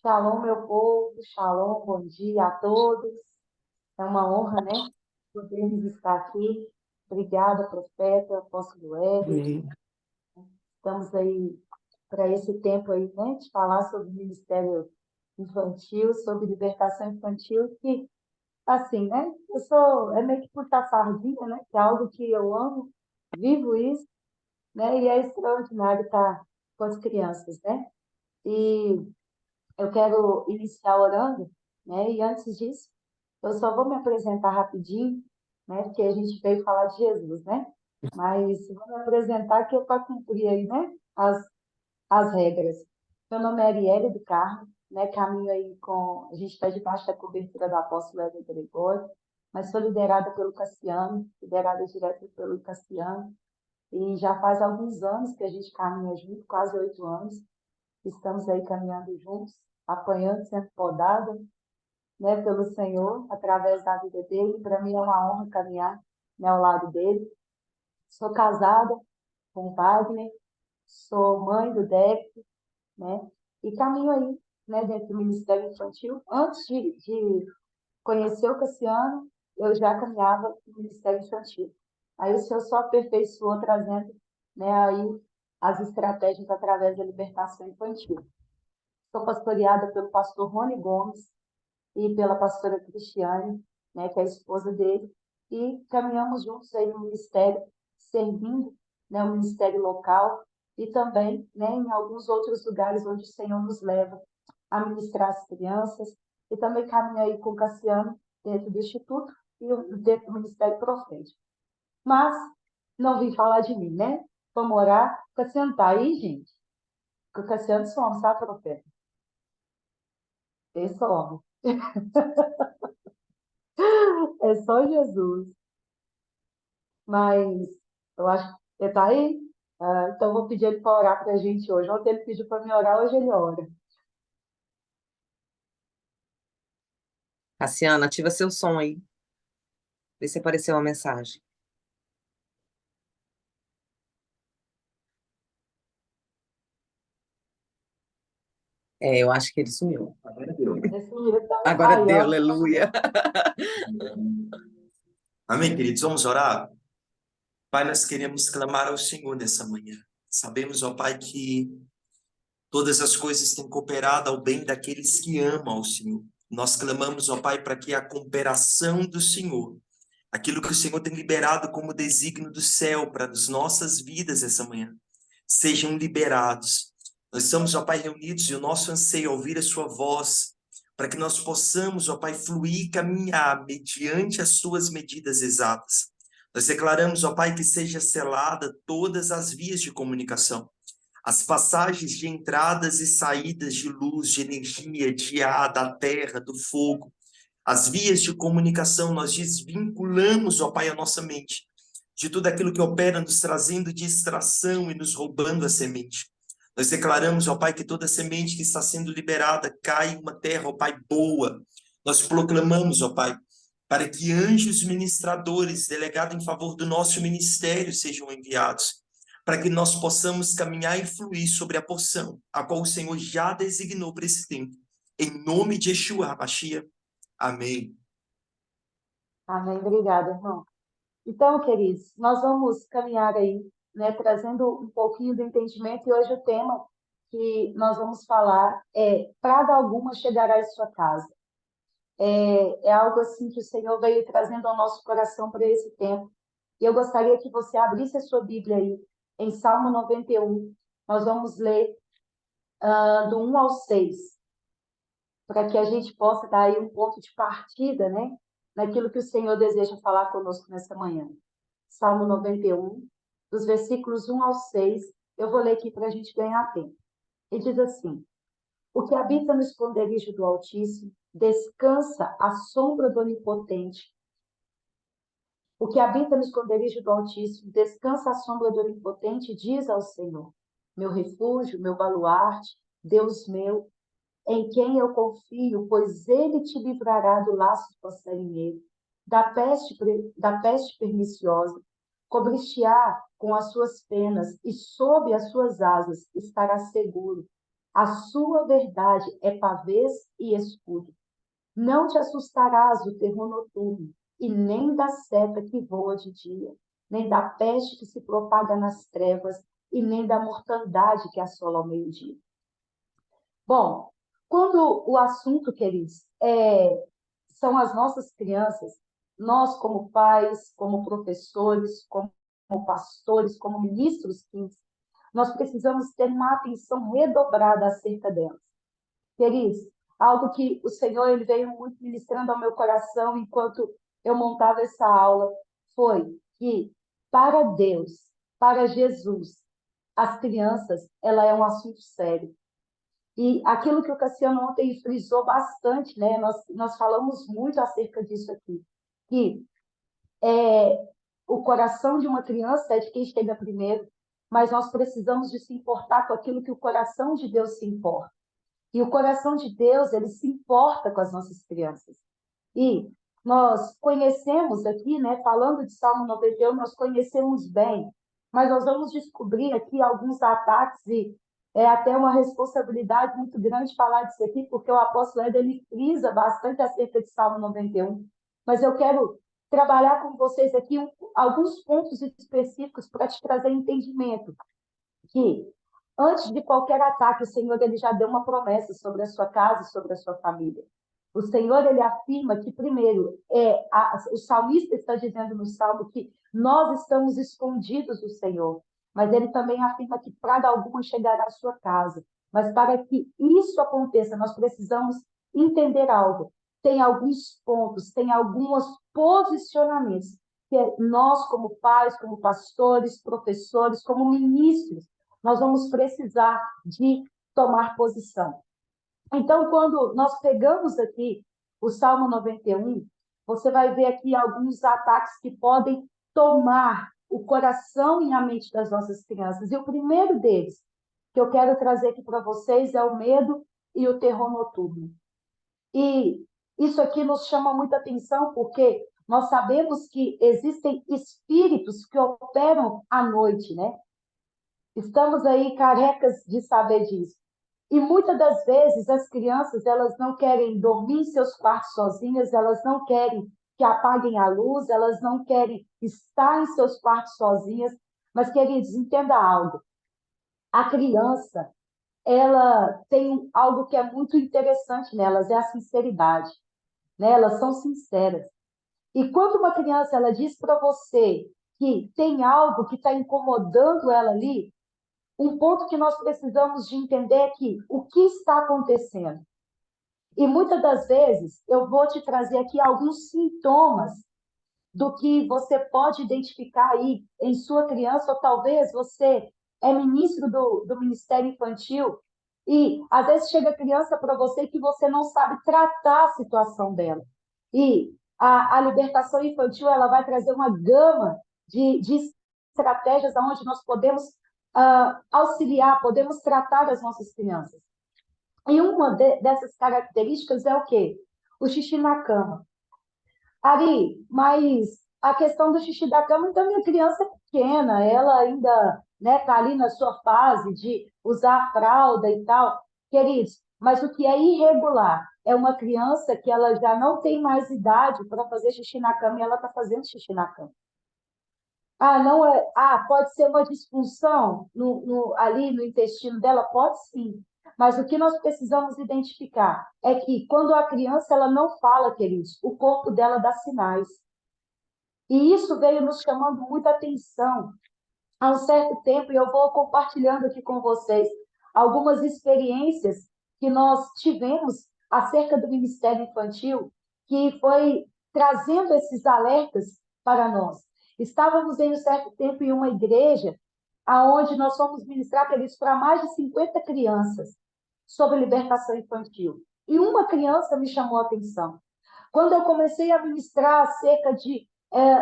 Shalom, meu povo, shalom, bom dia a todos. É uma honra, né, podermos estar aqui. Obrigada, profeta, apóstolo Heber. Amém. Estamos aí para esse tempo aí, né, de falar sobre ministério infantil, sobre libertação infantil, que, assim, né, é meio que puxar sardinha, né, que é algo que eu amo, vivo isso, né, e é extraordinário estar com as crianças, né. E eu quero iniciar orando, né? E antes disso, eu só vou me apresentar rapidinho, né? Porque a gente veio falar de Jesus, né? Mas vou me apresentar que é para cumprir aí, né? As regras. Meu nome é Arielle do Carmo, né? Caminho aí com... A gente está debaixo da cobertura do apóstolo Éder Gregório, mas sou liderada pelo Cassiano, liderada direto pelo Cassiano, e já faz alguns anos que a gente caminha junto, quase 8 anos. Estamos aí caminhando juntos, apanhando, sendo podada, né, pelo Senhor, através da vida dele. Para mim é uma honra caminhar, né, ao lado dele. Sou casada com o Wagner, sou mãe do Deck, né, e caminho aí, né, dentro do Ministério Infantil. Antes de conhecer o Cassiano, eu já caminhava no Ministério Infantil. Aí o Senhor só aperfeiçoou, trazendo, né, aí as estratégias através da libertação infantil. Sou pastoreada pelo pastor Rony Gomes e pela pastora Cristiane, né, que é a esposa dele, e caminhamos juntos aí no ministério, servindo, né, o ministério local e também, né, em alguns outros lugares onde o Senhor nos leva a ministrar as crianças, e também caminho aí com o Cassiano dentro do Instituto e dentro do Ministério Profético. Mas não vim falar de mim, né? Vamos orar. O Cassiano está aí, gente? Porque o Cassiano somos, tá, profeta? Esse homem. É só Jesus. Mas eu acho que ele está aí. Então eu vou pedir ele para orar para a gente hoje. Ontem ele pediu para me orar, hoje ele ora. Cassiana, ativa seu som aí. Vê se apareceu uma mensagem. Eu acho que ele sumiu. Esse menino tá Agora aí, deu, ó. aleluia. Amém, queridos? Vamos orar? Pai, nós queremos clamar ao Senhor nessa manhã. Sabemos, ó Pai, que todas as coisas têm cooperado ao bem daqueles que amam ao Senhor. Nós clamamos, ó Pai, para que a cooperação do Senhor, aquilo que o Senhor tem liberado como desígnio do céu para as nossas vidas essa manhã, sejam liberados. Nós estamos, ó Pai, reunidos e o nosso anseio é ouvir a sua voz, para que nós possamos, ó Pai, fluir e caminhar mediante as suas medidas exatas. Nós declaramos, ó Pai, que seja selada todas as vias de comunicação, as passagens de entradas e saídas de luz, de energia, de ar, da terra, do fogo, as vias de comunicação, nós desvinculamos, ó Pai, a nossa mente de tudo aquilo que opera nos trazendo distração e nos roubando a semente. Nós declaramos, ó Pai, que toda semente que está sendo liberada cai em uma terra, ó Pai, boa. Nós proclamamos, ó Pai, para que anjos ministradores delegados em favor do nosso ministério sejam enviados, para que nós possamos caminhar e fluir sobre a porção, a qual o Senhor já designou para esse tempo. Em nome de Yeshua HaMashiach. Amém. Amém. Obrigada, irmão. Então, queridos, nós vamos caminhar aí, né, trazendo um pouquinho do entendimento, e hoje o tema que nós vamos falar é praga alguma chegará em sua casa. É algo assim que o Senhor veio trazendo ao nosso coração para esse tempo. E eu gostaria que você abrisse a sua Bíblia aí, em Salmo 91. Nós vamos ler do 1 ao 6, para que a gente possa dar aí um ponto de partida, né, naquilo que o Senhor deseja falar conosco nessa manhã. Salmo 91, dos versículos 1 ao 6, eu vou ler aqui para a gente ganhar tempo. Ele diz assim: o que habita no esconderijo do Altíssimo descansa à sombra do Onipotente. O que habita no esconderijo do Altíssimo descansa à sombra do Onipotente e diz ao Senhor: meu refúgio, meu baluarte, Deus meu, em quem eu confio, pois ele te livrará do laço do passarinheiro, da peste perniciosa, cobrir-te-á com as suas penas, e sob as suas asas estará seguro. A sua verdade é pavês e escudo. Não te assustarás do terror noturno, e nem da seta que voa de dia, nem da peste que se propaga nas trevas, e nem da mortandade que assola ao meio-dia. Bom, quando o assunto, queridos, são as nossas crianças, nós como pais, como professores, como pastores, como ministros, nós precisamos ter uma atenção redobrada acerca delas. Queridos, algo que o Senhor ele veio muito ministrando ao meu coração enquanto eu montava essa aula foi que, para Deus, para Jesus, as crianças, ela é um assunto sério. E aquilo que o Cassiano ontem frisou bastante, né? Nós falamos muito acerca disso aqui, que o coração de uma criança é de quem chega primeiro, mas nós precisamos de se importar com aquilo que o coração de Deus se importa. E o coração de Deus, ele se importa com as nossas crianças. E nós conhecemos aqui, né, falando de Salmo 91, nós conhecemos bem, mas nós vamos descobrir aqui alguns ataques e é até uma responsabilidade muito grande falar disso aqui, porque o apóstolo Éder, ele frisa bastante acerca de Salmo 91. Mas eu quero trabalhar com vocês aqui alguns pontos específicos para te trazer entendimento. Que antes de qualquer ataque, o Senhor ele já deu uma promessa sobre a sua casa e sobre a sua família. O Senhor ele afirma que, primeiro, o salmista está dizendo no Salmo que nós estamos escondidos do Senhor, mas ele também afirma que praga alguma chegará à sua casa. Mas para que isso aconteça, nós precisamos entender algo. Tem alguns pontos, tem alguns posicionamentos que nós, como pais, como pastores, professores, como ministros, nós vamos precisar de tomar posição. Então, quando nós pegamos aqui o Salmo 91, você vai ver aqui alguns ataques que podem tomar o coração e a mente das nossas crianças. E o primeiro deles, que eu quero trazer aqui para vocês, é o medo e o terror noturno. E isso aqui nos chama muita atenção, porque nós sabemos que existem espíritos que operam à noite, né? Estamos aí carecas de saber disso. E muitas das vezes as crianças, elas não querem dormir em seus quartos sozinhas, elas não querem que apaguem a luz, elas não querem estar em seus quartos sozinhas. Mas, queridos, entenda algo. A criança, ela tem algo que é muito interessante nelas, é a sinceridade. Né? Elas são sinceras. E quando uma criança ela diz para você que tem algo que está incomodando ela ali, um ponto que nós precisamos de entender é que o que está acontecendo. E muitas das vezes eu vou te trazer aqui alguns sintomas do que você pode identificar aí em sua criança, ou talvez você é ministro do Ministério Infantil e às vezes chega a criança para você que você não sabe tratar a situação dela. E a libertação infantil ela vai trazer uma gama de estratégias onde nós podemos auxiliar, podemos tratar as nossas crianças. E uma dessas características é o quê? O xixi na cama. Ari, mas a questão do xixi da cama, então minha criança é pequena, ela ainda está ali na sua fase de usar fralda e tal. Queridos, mas o que é irregular é uma criança que ela já não tem mais idade para fazer xixi na cama e ela está fazendo xixi na cama. Não é. Pode ser uma disfunção ali no intestino dela? Pode sim. Mas o que nós precisamos identificar é que quando a criança ela não fala, queridos, o corpo dela dá sinais. E isso veio nos chamando muita atenção há um certo tempo, e eu vou compartilhando aqui com vocês algumas experiências que nós tivemos acerca do Ministério Infantil, que foi trazendo esses alertas para nós. Estávamos em um certo tempo em uma igreja onde nós fomos ministrar para mais de 50 crianças sobre libertação infantil. E uma criança me chamou a atenção. Quando eu comecei a ministrar acerca de...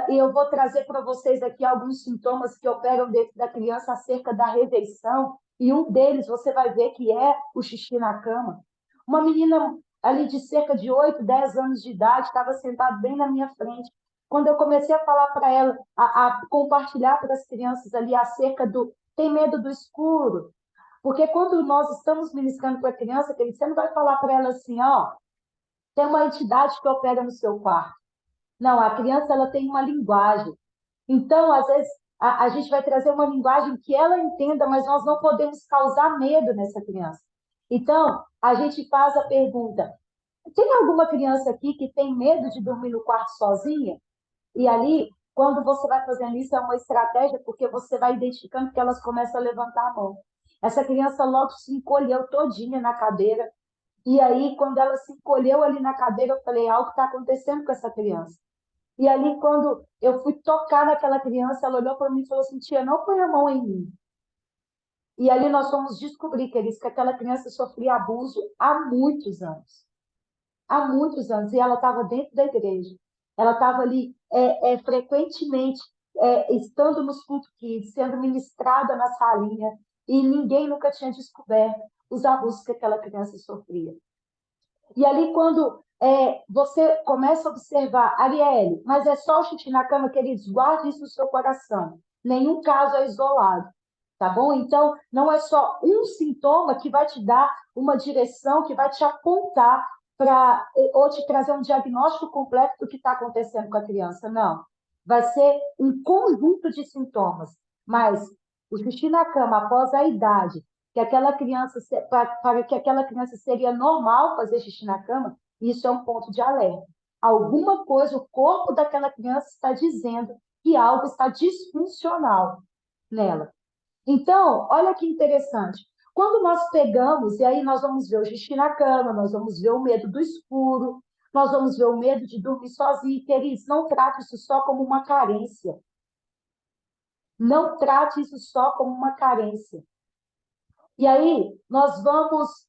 eu vou trazer para vocês aqui alguns sintomas que operam dentro da criança acerca da rejeição, e um deles você vai ver que é o xixi na cama. Uma menina ali de cerca de 8, 10 anos de idade estava sentada bem na minha frente. Quando eu comecei a falar para ela, a compartilhar para as crianças ali acerca do tem medo do escuro, Porque quando nós estamos ministrando para a criança, querido, você não vai falar para ela assim, ó, tem uma entidade que opera no seu quarto. Não, a criança ela tem uma linguagem. Então, às vezes, a gente vai trazer uma linguagem que ela entenda, mas nós não podemos causar medo nessa criança. Então, a gente faz a pergunta: tem alguma criança aqui que tem medo de dormir no quarto sozinha? E ali, quando você vai fazendo isso, é uma estratégia, porque você vai identificando que elas começam a levantar a mão. Essa criança logo se encolheu todinha na cadeira. E aí, quando ela se encolheu ali na cadeira, eu falei, algo está acontecendo com essa criança. E ali, quando eu fui tocar naquela criança, ela olhou para mim e falou assim, tia, não põe a mão em mim. E ali nós fomos descobrir, queridos, que aquela criança sofria abuso há muitos anos. Há muitos anos. E ela estava dentro da igreja. Ela estava ali frequentemente estando nos cultos kids, sendo ministrada na salinha. E ninguém nunca tinha descoberto os abusos que aquela criança sofria. E ali, quando você começa a observar, Arielle, mas é só o xixi na cama, queridos, guarde isso no seu coração. Nenhum caso é isolado, tá bom? Então, não é só um sintoma que vai te dar uma direção, que vai te apontar para ou te trazer um diagnóstico completo do que está acontecendo com a criança. Não. Vai ser um conjunto de sintomas. Mas o xixi na cama após a idade, que aquela criança, para que aquela criança seria normal fazer xixi na cama, isso é um ponto de alerta. Alguma coisa, o corpo daquela criança está dizendo que algo está disfuncional nela. Então, olha que interessante. Quando nós pegamos, e aí nós vamos ver o xixi na cama, nós vamos ver o medo do escuro, nós vamos ver o medo de dormir sozinho. Queridos, não trate isso só como uma carência. Não trate isso só como uma carência. E aí nós vamos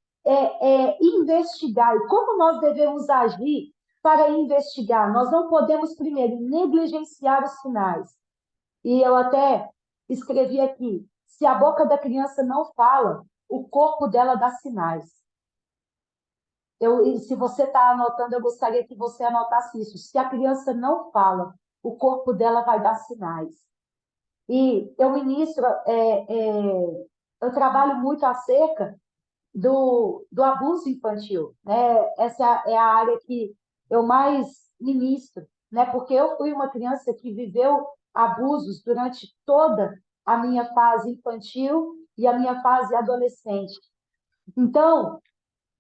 investigar. E como nós devemos agir para investigar? Nós não podemos, primeiro, negligenciar os sinais. E eu até escrevi aqui, se a boca da criança não fala, o corpo dela dá sinais. E se você está anotando, eu gostaria que você anotasse isso. Se a criança não fala, o corpo dela vai dar sinais. E eu ministro, eu trabalho muito acerca do abuso infantil, né? Essa é a área que eu mais ministro, né? Porque eu fui uma criança que viveu abusos durante toda a minha fase infantil e a minha fase adolescente. Então,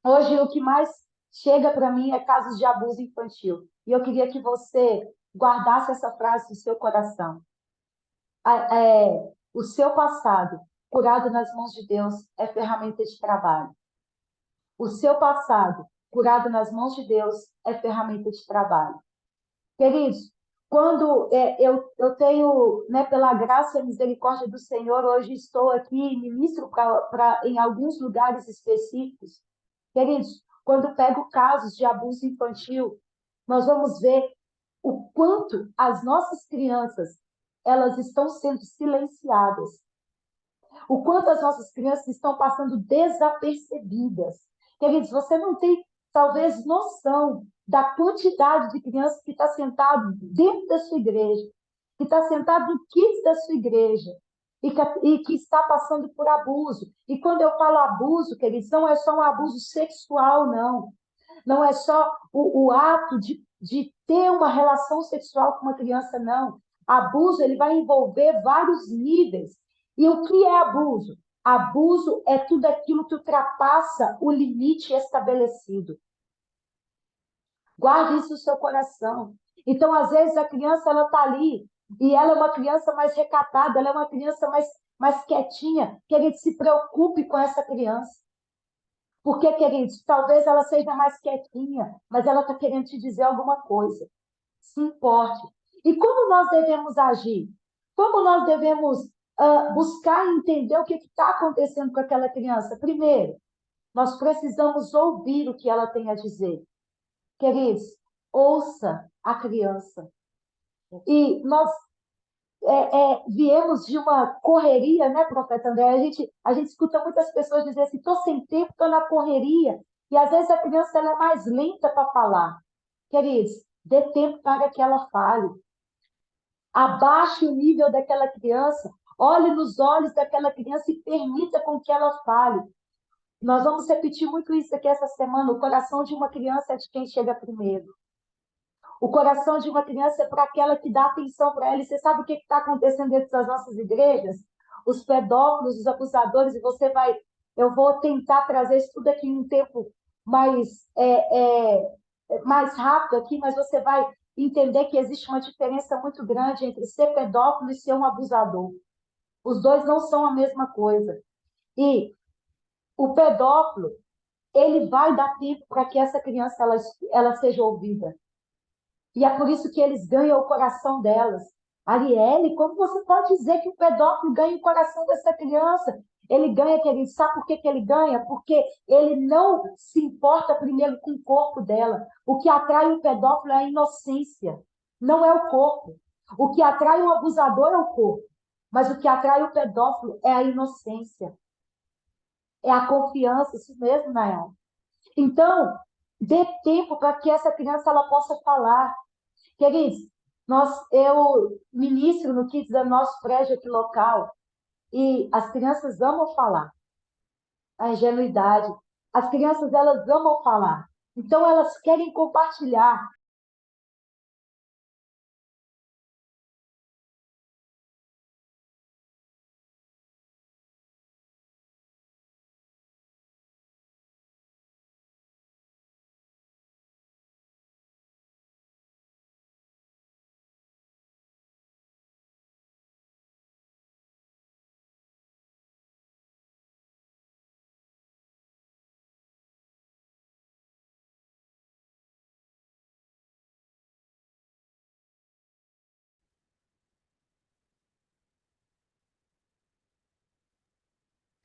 hoje o que mais chega para mim é casos de abuso infantil. E eu queria que você guardasse essa frase no seu coração. O seu passado, curado nas mãos de Deus, é ferramenta de trabalho. O seu passado, curado nas mãos de Deus, é ferramenta de trabalho. Queridos, quando eu tenho, né, pela graça e misericórdia do Senhor, hoje estou aqui e ministro em alguns lugares específicos. Queridos, quando pego casos de abuso infantil, nós vamos ver o quanto as nossas crianças elas estão sendo silenciadas, o quanto as nossas crianças estão passando desapercebidas. Queridos, você não tem, talvez, noção da quantidade de crianças que está sentado dentro da sua igreja, que está sentado no kids da sua igreja, e que está passando por abuso. E quando eu falo abuso, queridos, não é só um abuso sexual, não. Não é só o ato de ter uma relação sexual com uma criança, não. Abuso, ele vai envolver vários níveis. E o que é abuso? Abuso é tudo aquilo que ultrapassa o limite estabelecido. Guarde isso no seu coração. Então, às vezes, a criança ela está ali e ela é uma criança mais recatada, ela é uma criança mais quietinha, que a gente se preocupe com essa criança. Porque, queridos, talvez ela seja mais quietinha, mas ela está querendo te dizer alguma coisa. Se importe. E como nós devemos agir? Como nós devemos buscar entender o que está acontecendo com aquela criança? Primeiro, nós precisamos ouvir o que ela tem a dizer. Queridos, ouça a criança. E nós viemos de uma correria, né, profeta André? A gente escuta muitas pessoas dizer assim, estou sem tempo, estou na correria. E às vezes a criança ela é mais lenta para falar. Queridos, dê tempo para que ela fale. Abaixe o nível daquela criança, Olhe nos olhos daquela criança e permita com que ela fale. Nós vamos repetir muito isso aqui essa semana. O coração de uma criança é de quem chega primeiro. O coração de uma criança é para aquela que dá atenção para ela. E você sabe o que está acontecendo dentro das nossas igrejas? Os pedófilos, os abusadores, e você vai. Eu vou tentar trazer isso tudo aqui em um tempo mais, mais rápido aqui, mas você vai entender que existe uma diferença muito grande entre ser pedófilo e ser um abusador. Os dois não são a mesma coisa. E o pedófilo, ele vai dar tempo para que essa criança ela seja ouvida. E é por isso que eles ganham o coração delas. Arielle, como você pode dizer que o pedófilo ganha o coração dessa criança? Ele ganha, querido, sabe por que ele ganha? Porque ele não se importa primeiro com o corpo dela. O que atrai o pedófilo é a inocência, não é o corpo. O que atrai o abusador é o corpo, mas o que atrai o pedófilo é a inocência, é a confiança, isso mesmo, Nael. Então, dê tempo para que essa criança ela possa falar. Queridos, eu ministro no Kids do nosso prédio aqui local e as crianças amam falar, a ingenuidade. As crianças, elas amam falar. Então, elas querem compartilhar.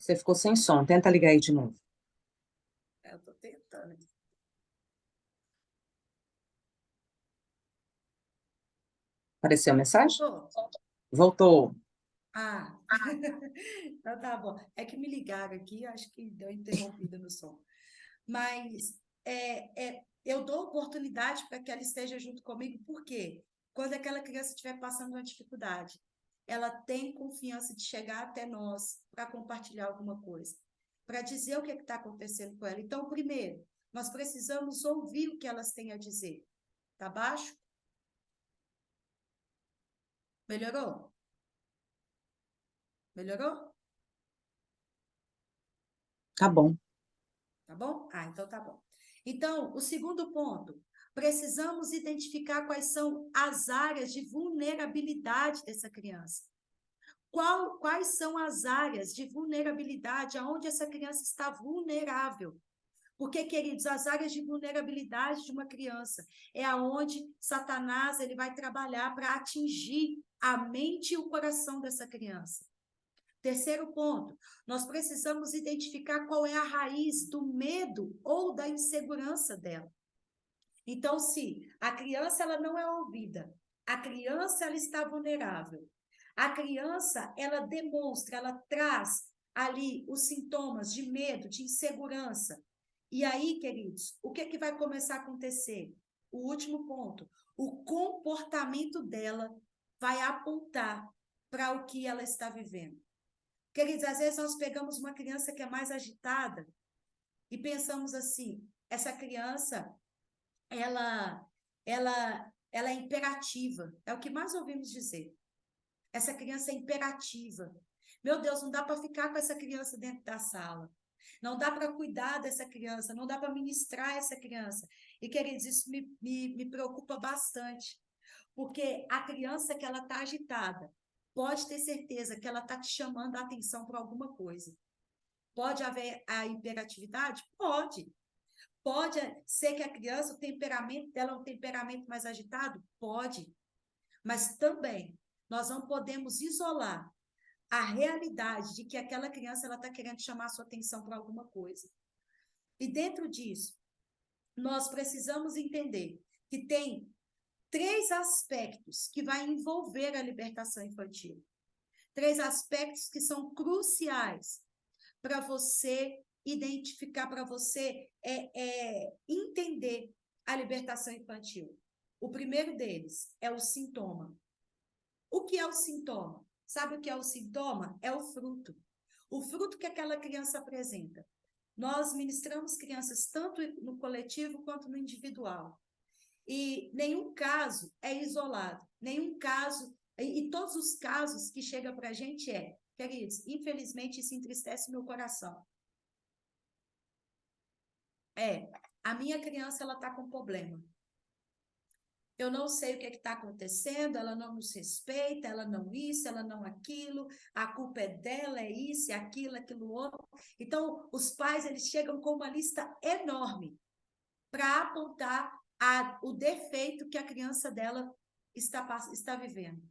Você ficou sem som. Tenta ligar aí de novo. Eu estou tentando. Apareceu a mensagem? Voltou? Voltou. Ah, então tá bom. É que me ligaram aqui, acho que deu interrompida no som. Mas eu dou oportunidade para que ela esteja junto comigo, porque quando aquela criança estiver passando uma dificuldade, ela tem confiança de chegar até nós para compartilhar alguma coisa, para dizer o que está acontecendo com ela. Então, primeiro, nós precisamos ouvir o que elas têm a dizer. Tá baixo? Melhorou? Melhorou? Tá bom. Tá bom? Ah, então tá bom. Então, o segundo ponto, precisamos identificar quais são as áreas de vulnerabilidade dessa criança. Quais são as áreas de vulnerabilidade aonde essa criança está vulnerável? Porque, queridos, as áreas de vulnerabilidade de uma criança é aonde Satanás ele vai trabalhar para atingir a mente e o coração dessa criança. Terceiro ponto, nós precisamos identificar qual é a raiz do medo ou da insegurança dela. Então, se a criança ela não é ouvida, a criança ela está vulnerável, a criança ela demonstra, ela traz ali os sintomas de medo, de insegurança. E aí, queridos, o que vai começar a acontecer? O último ponto, o comportamento dela vai apontar para o que ela está vivendo. Queridos, às vezes nós pegamos uma criança que é mais agitada e pensamos assim, essa criança, ela é imperativa, é o que mais ouvimos dizer. Essa criança é imperativa. Meu Deus, não dá para ficar com essa criança dentro da sala. Não dá para cuidar dessa criança, não dá para ministrar essa criança. E, queridos, isso me preocupa bastante, porque a criança que ela está agitada, pode ter certeza que ela está te chamando a atenção para alguma coisa. Pode haver a hiperatividade? Pode. Pode ser que a criança, o temperamento dela é um temperamento mais agitado? Pode. Mas também, nós não podemos isolar a realidade de que aquela criança está querendo chamar a sua atenção para alguma coisa. E dentro disso, nós precisamos entender que tem 3 aspectos que vai envolver a libertação infantil. 3 aspectos que são cruciais para você identificar, para você entender a libertação infantil. O primeiro deles é o sintoma. O que é o sintoma? Sabe o que é o sintoma? É o fruto. O fruto que aquela criança apresenta. Nós ministramos crianças tanto no coletivo quanto no individual. E nenhum caso é isolado. Nenhum caso, e todos os casos que chegam para a gente queridos, infelizmente isso entristece meu coração. A minha criança, ela está com problema. Eu não sei o que está acontecendo, ela não nos respeita, ela não isso, ela não aquilo, a culpa é dela, é isso, é aquilo, aquilo outro. Então, os pais, eles chegam com uma lista enorme para apontar o defeito que a criança dela está vivendo.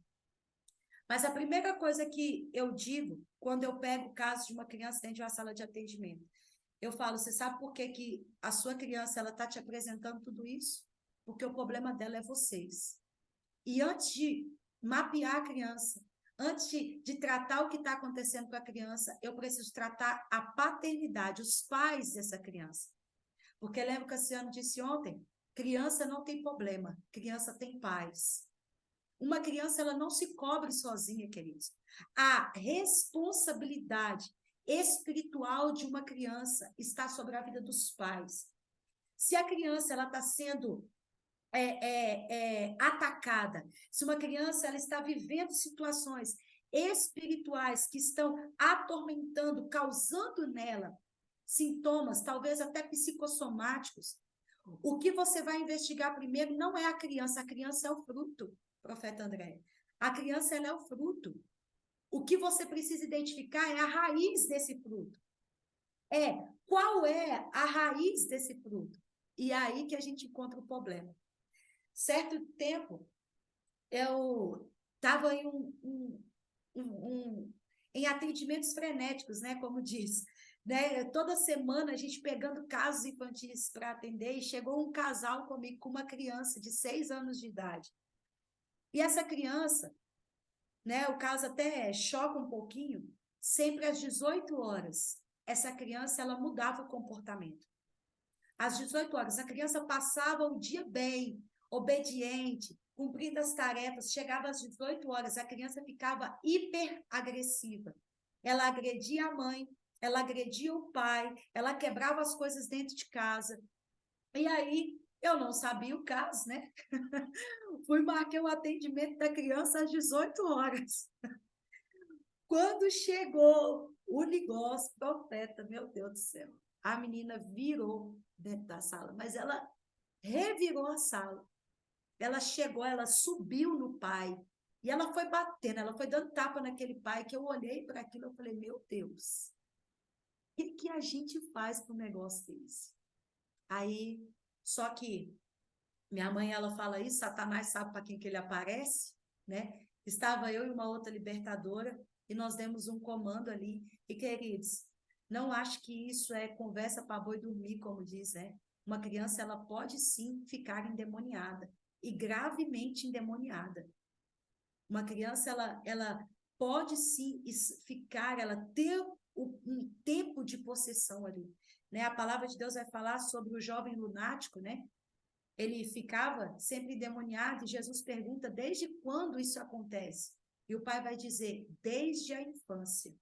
Mas a primeira coisa que eu digo, quando eu pego o caso de uma criança dentro de uma sala de atendimento, eu falo, você sabe por que a sua criança está te apresentando tudo isso? Porque o problema dela é vocês. E antes de mapear a criança, antes de tratar o que está acontecendo com a criança, eu preciso tratar a paternidade, os pais dessa criança. Porque lembra que a Ciano disse ontem? Criança não tem problema, criança tem pais. Uma criança, ela não se cobre sozinha, queridos. A responsabilidade espiritual de uma criança está sobre a vida dos pais. Se a criança ela está sendo atacada, se uma criança ela está vivendo situações espirituais que estão atormentando, causando nela sintomas, talvez até psicossomáticos, o que você vai investigar primeiro não é a criança é o fruto, profeta André. A criança ela é o fruto. O que você precisa identificar é a raiz desse fruto. Qual é a raiz desse fruto? E é aí que a gente encontra o problema. Certo tempo, eu estava em atendimentos frenéticos, né, como diz. Né? Toda semana a gente pegando casos infantis para atender e chegou um casal comigo com uma criança de 6 anos de idade. E essa criança, né, o caso até choca um pouquinho, sempre às 18 horas, essa criança ela mudava o comportamento. Às 18 horas, a criança passava o dia bem, obediente, cumprindo as tarefas, chegava às 18 horas, a criança ficava hiperagressiva. Ela agredia a mãe, ela agredia o pai, ela quebrava as coisas dentro de casa. E aí, eu não sabia o caso, né? Fui marcar o atendimento da criança às 18 horas. Quando chegou o negócio, profeta, meu Deus do céu, a menina virou dentro da sala, mas ela revirou a sala. Ela chegou, ela subiu no pai, e ela foi batendo, ela foi dando tapa naquele pai, que eu olhei para aquilo e falei, meu Deus, o que a gente faz para um negócio desse? Aí, só que minha mãe, ela fala isso, Satanás sabe para quem que ele aparece, né? Estava eu e uma outra libertadora, e nós demos um comando ali, e queridos, não acho que isso é conversa para boi dormir, como diz, né? Uma criança, ela pode sim ficar endemoniada, e gravemente endemoniada. Uma criança, ela pode sim ficar, ela ter um tempo de possessão ali, né? A palavra de Deus vai falar sobre o jovem lunático, né? Ele ficava sempre endemoniado, e Jesus pergunta, desde quando isso acontece? E o pai vai dizer, desde a infância.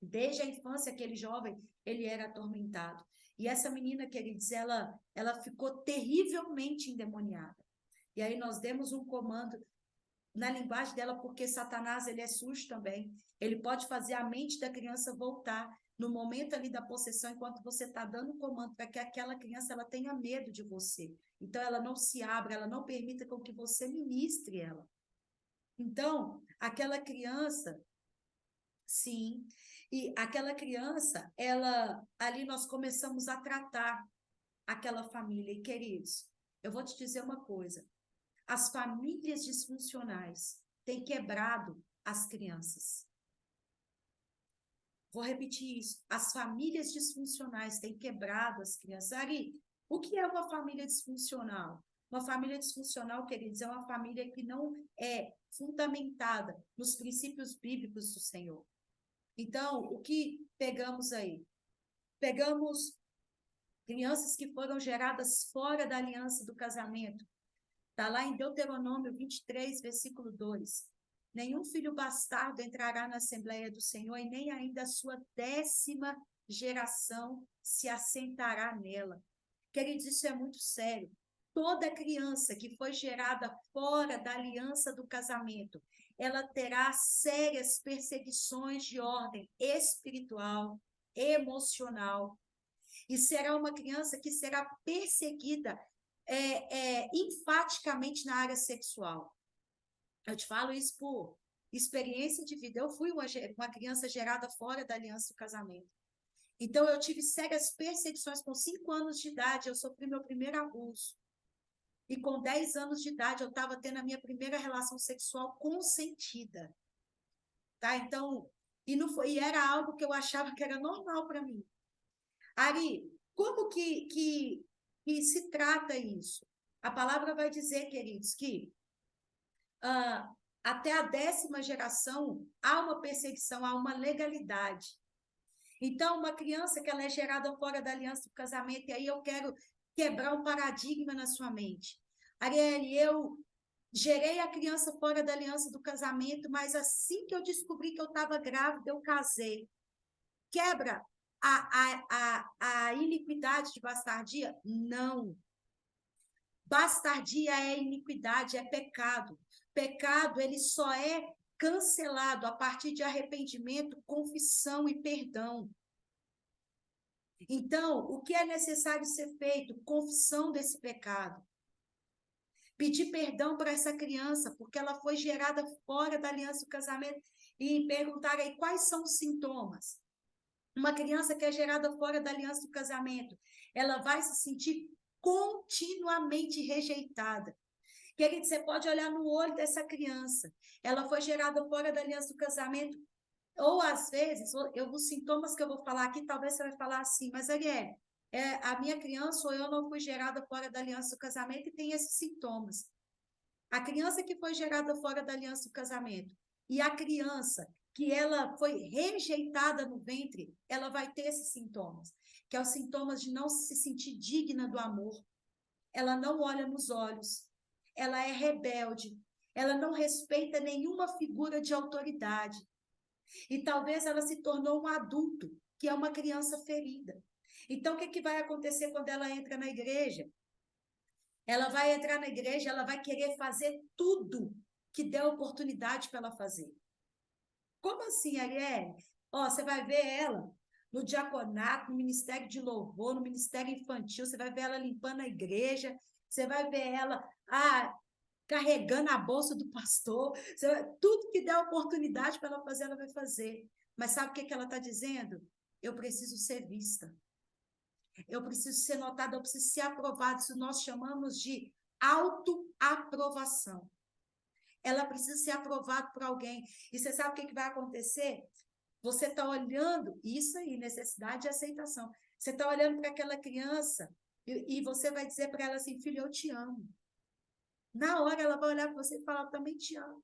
Desde a infância, aquele jovem, ele era atormentado. E essa menina, queridos, ela ficou terrivelmente endemoniada. E aí nós demos um comando na linguagem dela, porque Satanás, ele é sujo também. Ele pode fazer a mente da criança voltar no momento ali da possessão, enquanto você está dando um comando para que aquela criança ela tenha medo de você. Então, ela não se abra, ela não permita com que você ministre ela. Então, aquela criança, sim, e aquela criança, ali nós começamos a tratar aquela família. E, queridos, eu vou te dizer uma coisa, as famílias disfuncionais têm quebrado as crianças. Vou repetir isso. As famílias disfuncionais têm quebrado as crianças. Ari, o que é uma família disfuncional? Uma família disfuncional, queridos, é uma família que não é fundamentada nos princípios bíblicos do Senhor. Então, o que pegamos aí? Pegamos crianças que foram geradas fora da aliança do casamento. Está lá em Deuteronômio 23, versículo 2. nenhum filho bastardo entrará na Assembleia do Senhor, e nem ainda a sua 10ª geração se assentará nela. Queridos, isso é muito sério. Toda criança que foi gerada fora da aliança do casamento, ela terá sérias perseguições de ordem espiritual, emocional, e será uma criança que será perseguida enfaticamente na área sexual. Eu te falo isso por experiência de vida. Eu fui uma criança gerada fora da aliança do casamento. Então, eu tive sérias perseguições. Com 5 anos de idade, eu sofri meu primeiro abuso. E com 10 anos de idade, eu estava tendo a minha primeira relação sexual consentida. Tá? Então, e era algo que eu achava que era normal para mim. Ari, como que se trata isso? A palavra vai dizer, queridos, que até a 10ª geração há uma perseguição, há uma legalidade. Então, uma criança que ela é gerada fora da aliança do casamento, e aí eu quero quebrar um paradigma na sua mente. Arielle, eu gerei a criança fora da aliança do casamento, mas assim que eu descobri que eu estava grávida, eu casei. Quebra a iniquidade de bastardia? Não. Bastardia é iniquidade, é pecado. Pecado, ele só é cancelado a partir de arrependimento, confissão e perdão. Então, o que é necessário ser feito? Confissão desse pecado. Pedir perdão para essa criança, porque ela foi gerada fora da aliança do casamento, e perguntar aí quais são os sintomas. Uma criança que é gerada fora da aliança do casamento, ela vai se sentir continuamente rejeitada. Querido, você pode olhar no olho dessa criança. Ela foi gerada fora da aliança do casamento, ou às vezes, os sintomas que eu vou falar aqui, talvez você vai falar assim, mas Arielle, a minha criança ou eu não fui gerada fora da aliança do casamento e tem esses sintomas. A criança que foi gerada fora da aliança do casamento e a criança que ela foi rejeitada no ventre, ela vai ter esses sintomas, que é os sintomas de não se sentir digna do amor. Ela não olha nos olhos, ela é rebelde, ela não respeita nenhuma figura de autoridade. E talvez ela se tornou um adulto, que é uma criança ferida. Então, o que vai acontecer quando ela entra na igreja? Ela vai entrar na igreja, ela vai querer fazer tudo que der oportunidade para ela fazer. Como assim, Arielle? Você vai ver ela no diaconato, no ministério de louvor, no ministério infantil, você vai ver ela limpando a igreja, você vai ver ela carregando a bolsa do pastor, tudo que der oportunidade para ela fazer, ela vai fazer. Mas sabe o que ela está dizendo? Eu preciso ser vista. Eu preciso ser notada, eu preciso ser aprovada. Isso nós chamamos de autoaprovação. Ela precisa ser aprovada por alguém. E você sabe o que vai acontecer? Você está olhando, isso aí, necessidade de aceitação. Você está olhando para aquela criança e você vai dizer para ela assim, filho, eu te amo. Na hora ela vai olhar para você e falar, eu também te amo.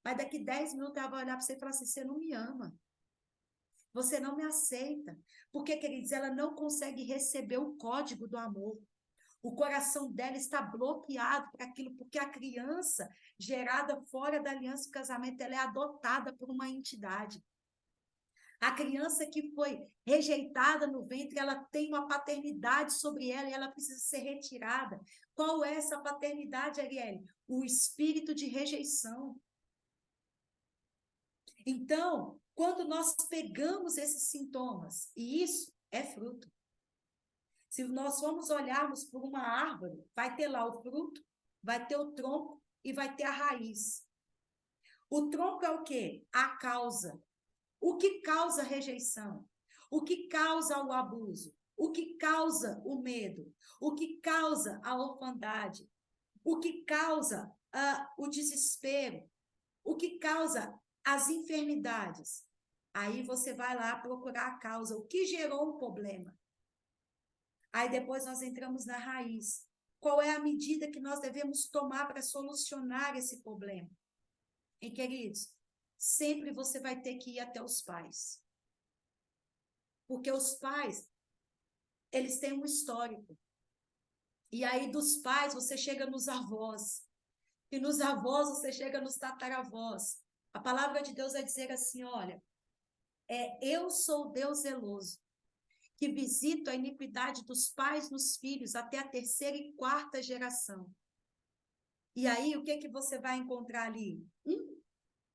Mas daqui 10 minutos ela vai olhar para você e falar assim, você não me ama. Você não me aceita. Porque, queridos, ela não consegue receber o código do amor. O coração dela está bloqueado para aquilo, porque a criança gerada fora da aliança do casamento, ela é adotada por uma entidade. A criança que foi rejeitada no ventre, ela tem uma paternidade sobre ela e ela precisa ser retirada. Qual é essa paternidade, Arielle? O espírito de rejeição. Então, quando nós pegamos esses sintomas, e isso é fruto. Se nós formos olharmos por uma árvore, vai ter lá o fruto, vai ter o tronco e vai ter a raiz. O tronco é o quê? A causa. O que causa rejeição? O que causa o abuso? O que causa o medo? O que causa a orfandade? O que causa o desespero? O que causa as enfermidades? Aí você vai lá procurar a causa, o que gerou o problema. Aí depois nós entramos na raiz. Qual é a medida que nós devemos tomar para solucionar esse problema? E, queridos, sempre você vai ter que ir até os pais. Porque os pais, eles têm um histórico. E aí dos pais você chega nos avós. E nos avós você chega nos tataravós. A palavra de Deus vai dizer assim, olha, eu sou Deus zeloso, que visito a iniquidade dos pais nos filhos até a terceira e quarta geração. E aí, o que você vai encontrar ali?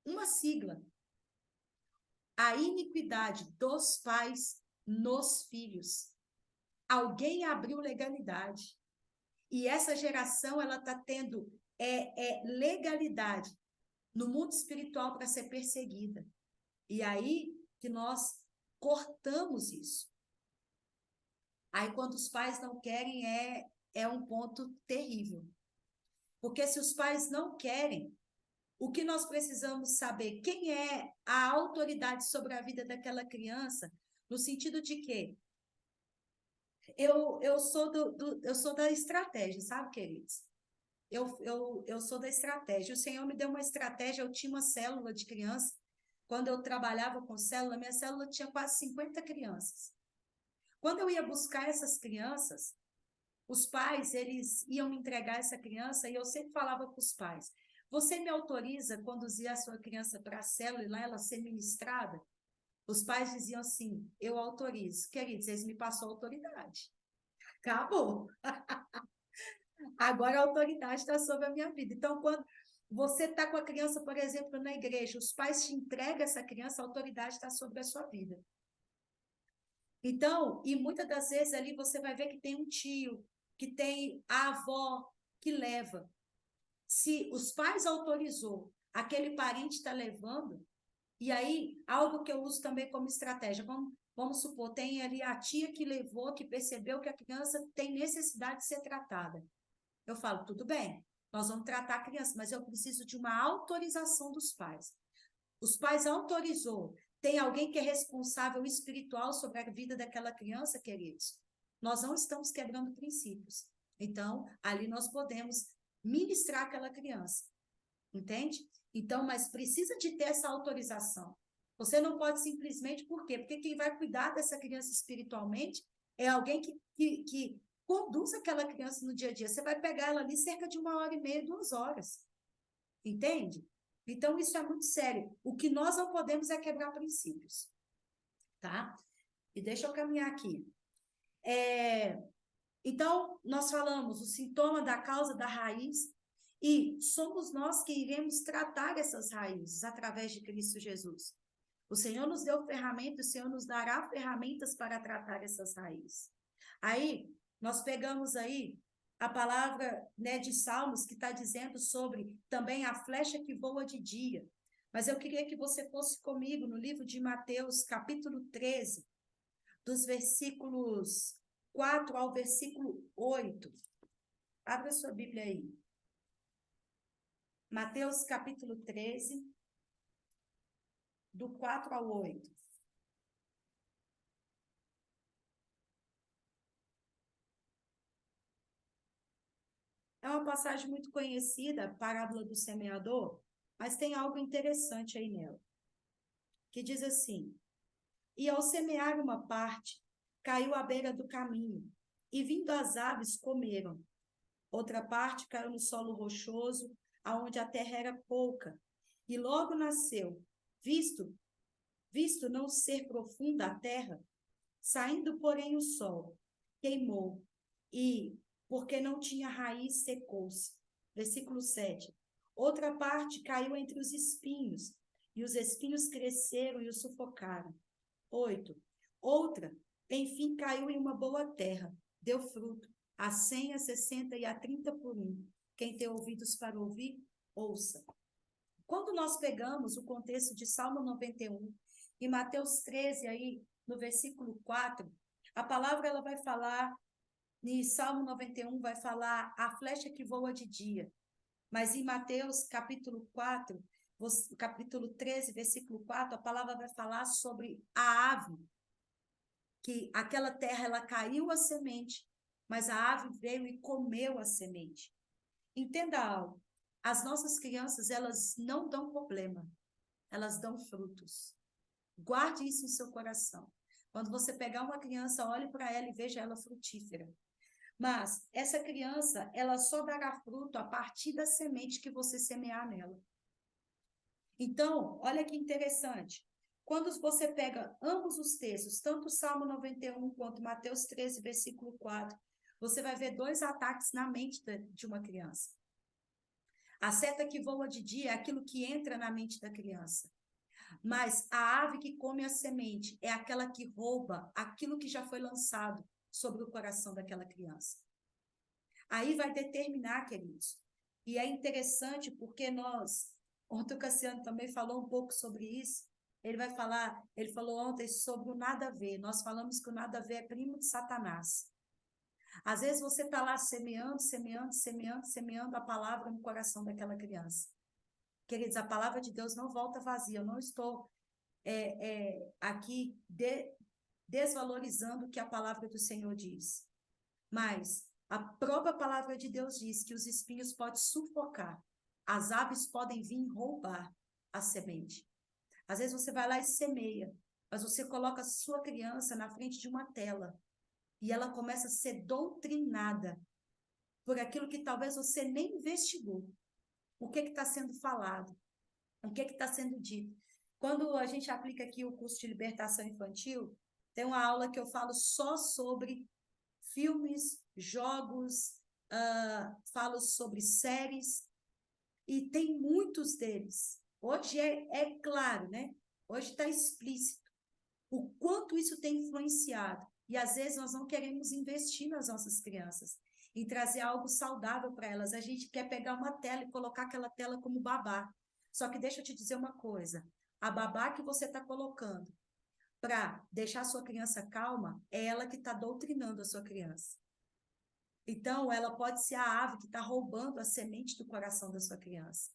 Uma sigla. A iniquidade dos pais nos filhos. Alguém abriu legalidade. E essa geração, ela está tendo legalidade no mundo espiritual para ser perseguida. E aí que nós cortamos isso. Aí, quando os pais não querem, é um ponto terrível. Porque se os pais não querem, o que nós precisamos saber? Quem é a autoridade sobre a vida daquela criança? No sentido de que eu sou da estratégia, sabe, queridos? Eu sou da estratégia. O Senhor me deu uma estratégia. Eu tinha uma célula de criança. Quando eu trabalhava com célula, minha célula tinha quase 50 crianças. Quando eu ia buscar essas crianças, os pais, eles iam me entregar essa criança e eu sempre falava para os pais, você me autoriza a conduzir a sua criança para a célula e lá ela ser ministrada? Os pais diziam assim, eu autorizo. Queridos, eles me passou a autoridade. Acabou. Agora a autoridade está sobre a minha vida. Então, quando você está com a criança, por exemplo, na igreja, os pais te entregam essa criança, a autoridade está sobre a sua vida. Então, e muitas das vezes ali você vai ver que tem um tio, que tem a avó que leva. Se os pais autorizou, aquele parente está levando, e aí, algo que eu uso também como estratégia, vamos supor, tem ali a tia que levou, que percebeu que a criança tem necessidade de ser tratada. Eu falo, tudo bem, nós vamos tratar a criança, mas eu preciso de uma autorização dos pais. Os pais autorizou, tem alguém que é responsável espiritual sobre a vida daquela criança, queridos? Nós não estamos quebrando princípios. Então, ali nós podemos ministrar aquela criança. Entende? Então, mas precisa de ter essa autorização. Você não pode simplesmente, por quê? Porque quem vai cuidar dessa criança espiritualmente é alguém que conduz aquela criança no dia a dia. Você vai pegar ela ali cerca de 1h30, 2 horas. Entende? Então, isso é muito sério. O que nós não podemos é quebrar princípios. Tá? E deixa eu caminhar aqui. Então, nós falamos o sintoma da causa da raiz e somos nós que iremos tratar essas raízes através de Cristo Jesus. O Senhor nos deu ferramentas, o Senhor nos dará ferramentas para tratar essas raízes. Aí, nós pegamos aí a palavra, né, de Salmos, que está dizendo sobre também a flecha que voa de dia. Mas eu queria que você fosse comigo no livro de Mateus, capítulo 13, dos versículos 4 ao versículo 8. Abra sua Bíblia aí. Mateus capítulo 13, do 4 ao 8. É uma passagem muito conhecida, a parábola do semeador, mas tem algo interessante aí nela, que diz assim, e ao semear uma parte, caiu à beira do caminho, e vindo as aves comeram. Outra parte caiu no solo rochoso, aonde a terra era pouca, e logo nasceu, visto não ser profunda a terra, saindo, porém, o sol, queimou, e, porque não tinha raiz, secou-se. Versículo 7. Outra parte caiu entre os espinhos, e os espinhos cresceram e o sufocaram. 8. Outra, enfim, caiu em uma boa terra, deu fruto, a 100, a 60 e a 30 por 1. Quem tem ouvidos para ouvir, ouça. Quando nós pegamos o contexto de Salmo 91 e Mateus 13, aí, no versículo 4, a palavra ela vai falar, em Salmo 91, vai falar a flecha que voa de dia. Mas em Mateus, capítulo 4, capítulo 13, versículo 4, a palavra vai falar sobre a ave, que aquela terra ela caiu a semente, mas a ave veio e comeu a semente. Entenda algo, as nossas crianças, elas não dão problema, elas dão frutos. Guarde isso em seu coração. Quando você pegar uma criança, olhe para ela e veja ela frutífera. Mas essa criança, ela só dará fruto a partir da semente que você semear nela. Então, olha que interessante. Quando você pega ambos os textos, tanto o Salmo 91 quanto Mateus 13, versículo 4, você vai ver dois ataques na mente de uma criança. A seta que voa de dia é aquilo que entra na mente da criança. Mas a ave que come a semente é aquela que rouba aquilo que já foi lançado sobre o coração daquela criança. Aí vai determinar, queridos. E é interessante porque ontem o Cassiano também falou um pouco sobre isso. Ele falou ontem sobre o nada a ver. Nós falamos que o nada a ver é primo de Satanás. Às vezes você está lá semeando, semeando, semeando, semeando a palavra no coração daquela criança. Queridos, a palavra de Deus não volta vazia. Eu não estou aqui desvalorizando o que a palavra do Senhor diz. Mas a própria palavra de Deus diz que os espinhos podem sufocar, as aves podem vir roubar a semente. Às vezes você vai lá e semeia, mas você coloca a sua criança na frente de uma tela e ela começa a ser doutrinada por aquilo que talvez você nem investigou. O que está sendo falado? O que está sendo dito? Quando a gente aplica aqui o curso de libertação infantil, tem uma aula que eu falo só sobre filmes, jogos, falo sobre séries, e tem muitos deles. Hoje é claro, né? Hoje está explícito o quanto isso tem influenciado. E às vezes nós não queremos investir nas nossas crianças e trazer algo saudável para elas. A gente quer pegar uma tela e colocar aquela tela como babá. Só que deixa eu te dizer uma coisa, a babá que você está colocando para deixar a sua criança calma, é ela que está doutrinando a sua criança. Então, ela pode ser a ave que está roubando a semente do coração da sua criança.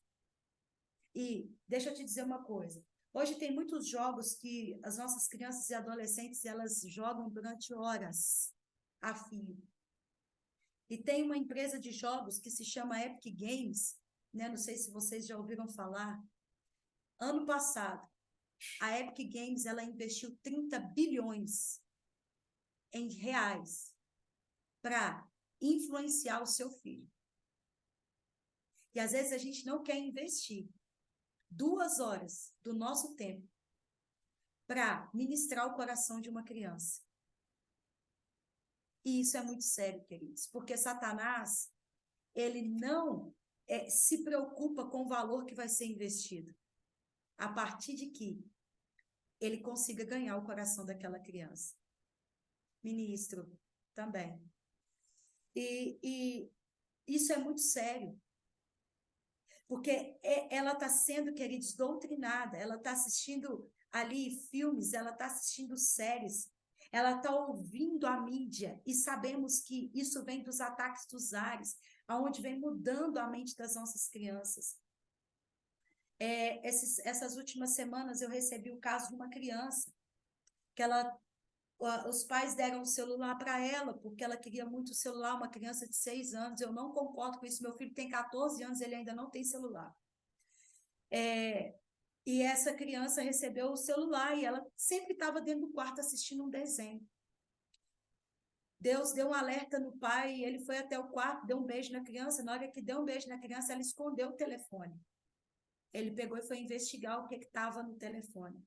E deixa eu te dizer uma coisa, hoje tem muitos jogos que as nossas crianças e adolescentes, elas jogam durante horas a fio. E tem uma empresa de jogos que se chama Epic Games, né? Não sei se vocês já ouviram falar. Ano passado, a Epic Games, ela investiu 30 bilhões em reais para influenciar o seu filho. E às vezes a gente não quer investir 2 horas do nosso tempo para ministrar o coração de uma criança. E isso é muito sério, queridos, porque Satanás, ele não se preocupa com o valor que vai ser investido, a partir de que ele consiga ganhar o coração daquela criança. Ministro, também. E isso é muito sério, porque ela está sendo, queridos, doutrinada, ela está assistindo ali filmes, ela está assistindo séries, ela está ouvindo a mídia, e sabemos que isso vem dos ataques dos ares, aonde vem mudando a mente das nossas crianças. Essas últimas semanas eu recebi o caso de uma criança, que os pais deram o celular para ela, porque ela queria muito o celular, uma criança de 6 anos, eu não concordo com isso, meu filho tem 14 anos, ele ainda não tem celular. E essa criança recebeu o celular, e ela sempre estava dentro do quarto assistindo um desenho. Deus deu um alerta no pai, e ele foi até o quarto, deu um beijo na criança, na hora que deu um beijo na criança, ela escondeu o telefone. Ele pegou e foi investigar o que estava no telefone.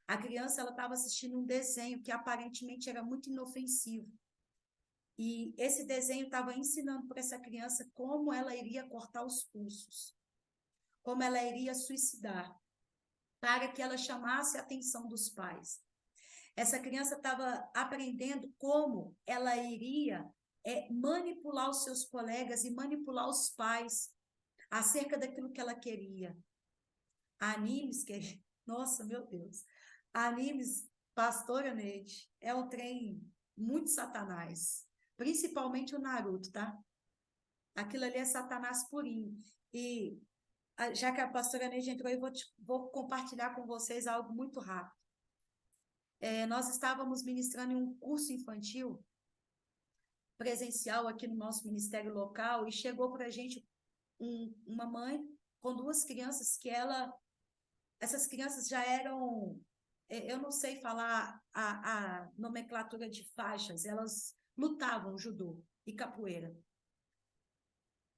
A criança estava assistindo um desenho que aparentemente era muito inofensivo. E esse desenho estava ensinando para essa criança como ela iria cortar os pulsos, como ela iria suicidar, para que ela chamasse a atenção dos pais. Essa criança estava aprendendo como ela iria manipular os seus colegas e manipular os pais acerca daquilo que ela queria. Animes, nossa, meu Deus. Animes, pastora Neide, é um trem muito Satanás. Principalmente o Naruto, tá? Aquilo ali é Satanás purinho. E já que a pastora Neide entrou, eu vou compartilhar com vocês algo muito rápido. Nós estávamos ministrando em um curso infantil presencial aqui no nosso ministério local, e chegou para a gente uma mãe com 2 crianças que essas crianças já eram, eu não sei falar a nomenclatura de faixas, elas lutavam judô e capoeira.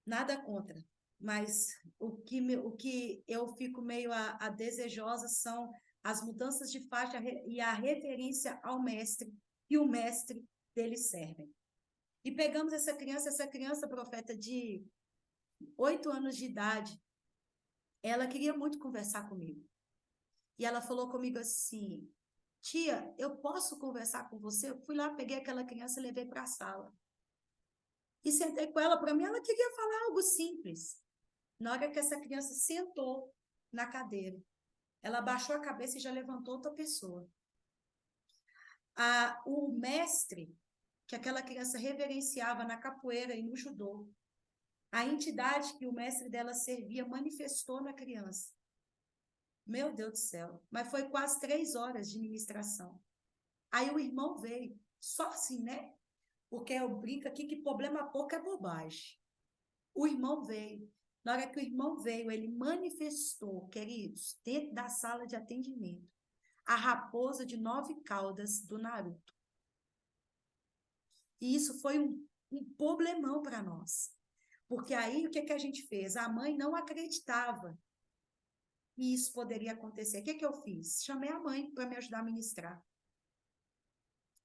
Nada contra, mas o que eu fico meio a desejosa são as mudanças de faixa e a referência ao mestre, e o mestre deles servem. E pegamos essa criança, profeta, de 8 anos de idade, ela queria muito conversar comigo. E ela falou comigo assim, tia, eu posso conversar com você? Eu fui lá, peguei aquela criança e levei para a sala. E sentei com ela, para mim, ela queria falar algo simples. Na hora que essa criança sentou na cadeira, ela baixou a cabeça e já levantou outra pessoa. O mestre, que aquela criança reverenciava na capoeira e no judô, a entidade que o mestre dela servia manifestou na criança. Meu Deus do céu. Mas foi quase 3 horas de ministração. Aí o irmão veio. Só assim, né? Porque eu brinco aqui que problema pouco é bobagem. O irmão veio. Na hora que o irmão veio, ele manifestou, queridos, dentro da sala de atendimento, a raposa de 9 caudas do Naruto. E isso foi um problemão para nós. Porque aí, o que a gente fez? A mãe não acreditava que isso poderia acontecer. O que eu fiz? Chamei a mãe para me ajudar a ministrar.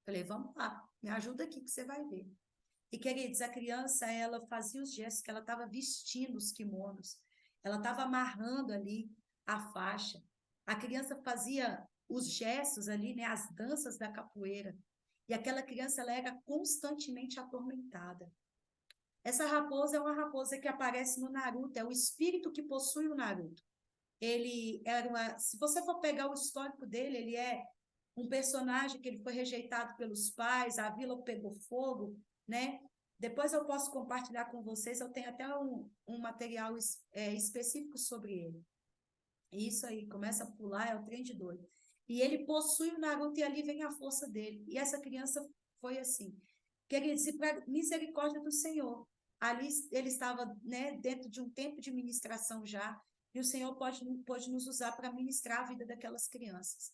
Falei, vamos lá, me ajuda aqui que você vai ver. E, queridos, a criança, ela fazia os gestos que ela estava vestindo os kimonos, ela estava amarrando ali a faixa. A criança fazia os gestos ali, né, as danças da capoeira. E aquela criança, ela era constantemente atormentada. Essa raposa é uma raposa que aparece no Naruto, é o espírito que possui o Naruto. Ele era se você for pegar o histórico dele, ele é um personagem que ele foi rejeitado pelos pais, a vila pegou fogo, né? Depois eu posso compartilhar com vocês, eu tenho até um material específico sobre ele. Isso aí, começa a pular, é o trem de doido. E ele possui o Naruto e ali vem a força dele. E essa criança foi assim. Queridos, e para misericórdia do Senhor, ali ele estava, né, dentro de um tempo de ministração já, e o Senhor pode nos usar para ministrar a vida daquelas crianças,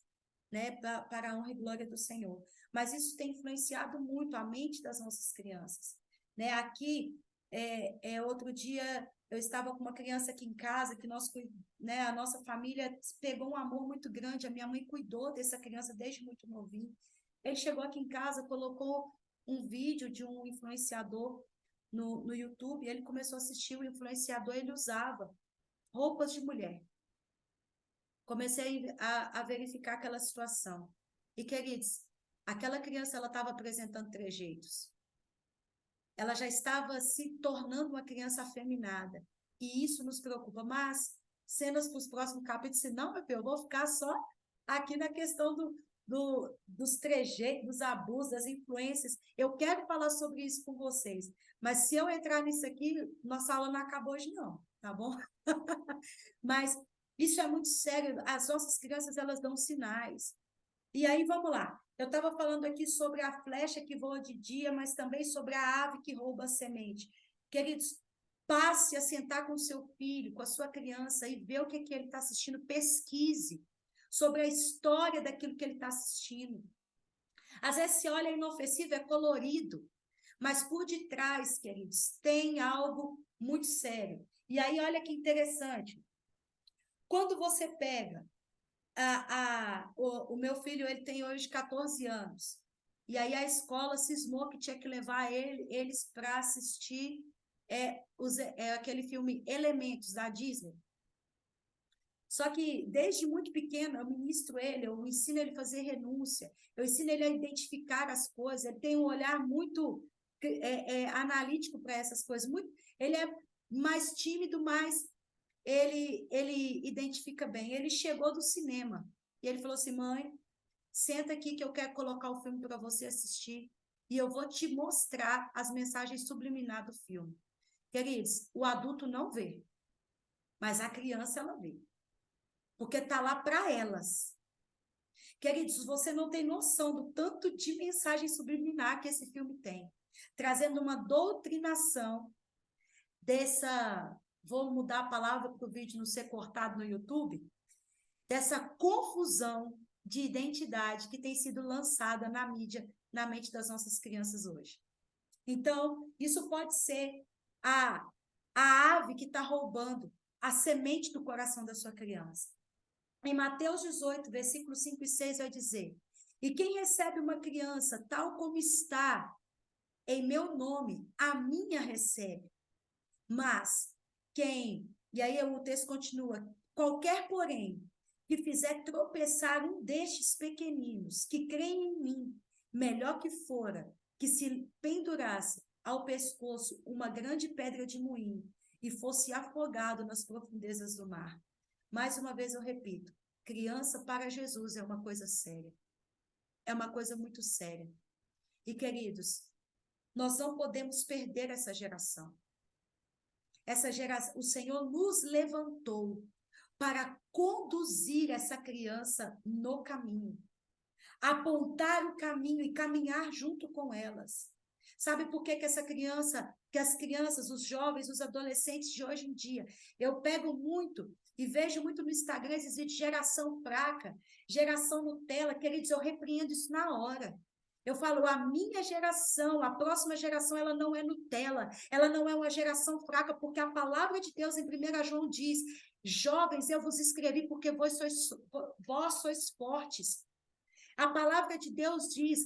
né, para a honra e glória do Senhor. Mas isso tem influenciado muito a mente das nossas crianças, né? Aqui, outro dia, eu estava com uma criança aqui em casa, que né, a nossa família pegou um amor muito grande, a minha mãe cuidou dessa criança desde muito novinho. Ele chegou aqui em casa, colocou um vídeo de um influenciador no YouTube, ele começou a assistir o influenciador, ele usava roupas de mulher. Comecei a verificar aquela situação. E, queridos, aquela criança, ela estava apresentando trejeitos. Ela já estava se tornando uma criança afeminada. E isso nos preocupa. Mas, cenas para os próximos capítulos, não, meu filho, eu vou ficar só aqui na questão dos trejeitos, dos abusos, das influências. Eu quero falar sobre isso com vocês. Mas se eu entrar nisso aqui, nossa aula não acabou hoje, não. Tá bom? Mas isso é muito sério. As nossas crianças, elas dão sinais. E aí, vamos lá. Eu estava falando aqui sobre a flecha que voa de dia, mas também sobre a ave que rouba a semente. Queridos, passe a sentar com o seu filho, com a sua criança e ver o que ele está assistindo. Pesquise sobre a história daquilo que ele está assistindo. Às vezes se olha inofensivo, é colorido, mas por detrás, queridos, tem algo muito sério. E aí, olha que interessante. Quando você pega o meu filho, ele tem hoje 14 anos. E aí a escola cismou que tinha que levar eles para assistir aquele filme Elementos, da Disney. Só que, desde muito pequeno, eu ministro ele, eu ensino ele a fazer renúncia, eu ensino ele a identificar as coisas, ele tem um olhar muito analítico para essas coisas. Ele é mais tímido, mas ele identifica bem. Ele chegou do cinema e ele falou assim, mãe, senta aqui que eu quero colocar o filme para você assistir e eu vou te mostrar as mensagens subliminares do filme. Queridos, o adulto não vê, mas a criança ela vê, porque está lá para elas. Queridos, você não tem noção do tanto de mensagem subliminar que esse filme tem, trazendo uma doutrinação vou mudar a palavra para o vídeo não ser cortado no YouTube, dessa confusão de identidade que tem sido lançada na mídia, na mente das nossas crianças hoje. Então, isso pode ser a a ave que está roubando a semente do coração da sua criança. Em Mateus 18, versículos 5 e 6 vai dizer: e quem recebe uma criança tal como está em meu nome, a minha recebe. Mas quem, e aí o texto continua, qualquer, porém, que fizer tropeçar um destes pequeninos, que creem em mim, melhor que fora, que se pendurasse ao pescoço uma grande pedra de moinho e fosse afogado nas profundezas do mar. Mais uma vez eu repito, criança para Jesus é uma coisa séria. É uma coisa muito séria. E, queridos, nós não podemos perder essa geração. Essa geração, o Senhor nos levantou para conduzir essa criança no caminho, apontar o caminho e caminhar junto com elas. Sabe por que essa criança, que as crianças, os jovens, os adolescentes de hoje em dia, eu pego muito e vejo muito no Instagram esses vídeos de geração fraca, geração Nutella, queridos, eu repreendo isso na hora. Eu falo, a minha geração, a próxima geração, ela não é Nutella, ela não é uma geração fraca, porque a palavra de Deus em 1 João diz, jovens, eu vos escrevi porque vós sois fortes. A palavra de Deus diz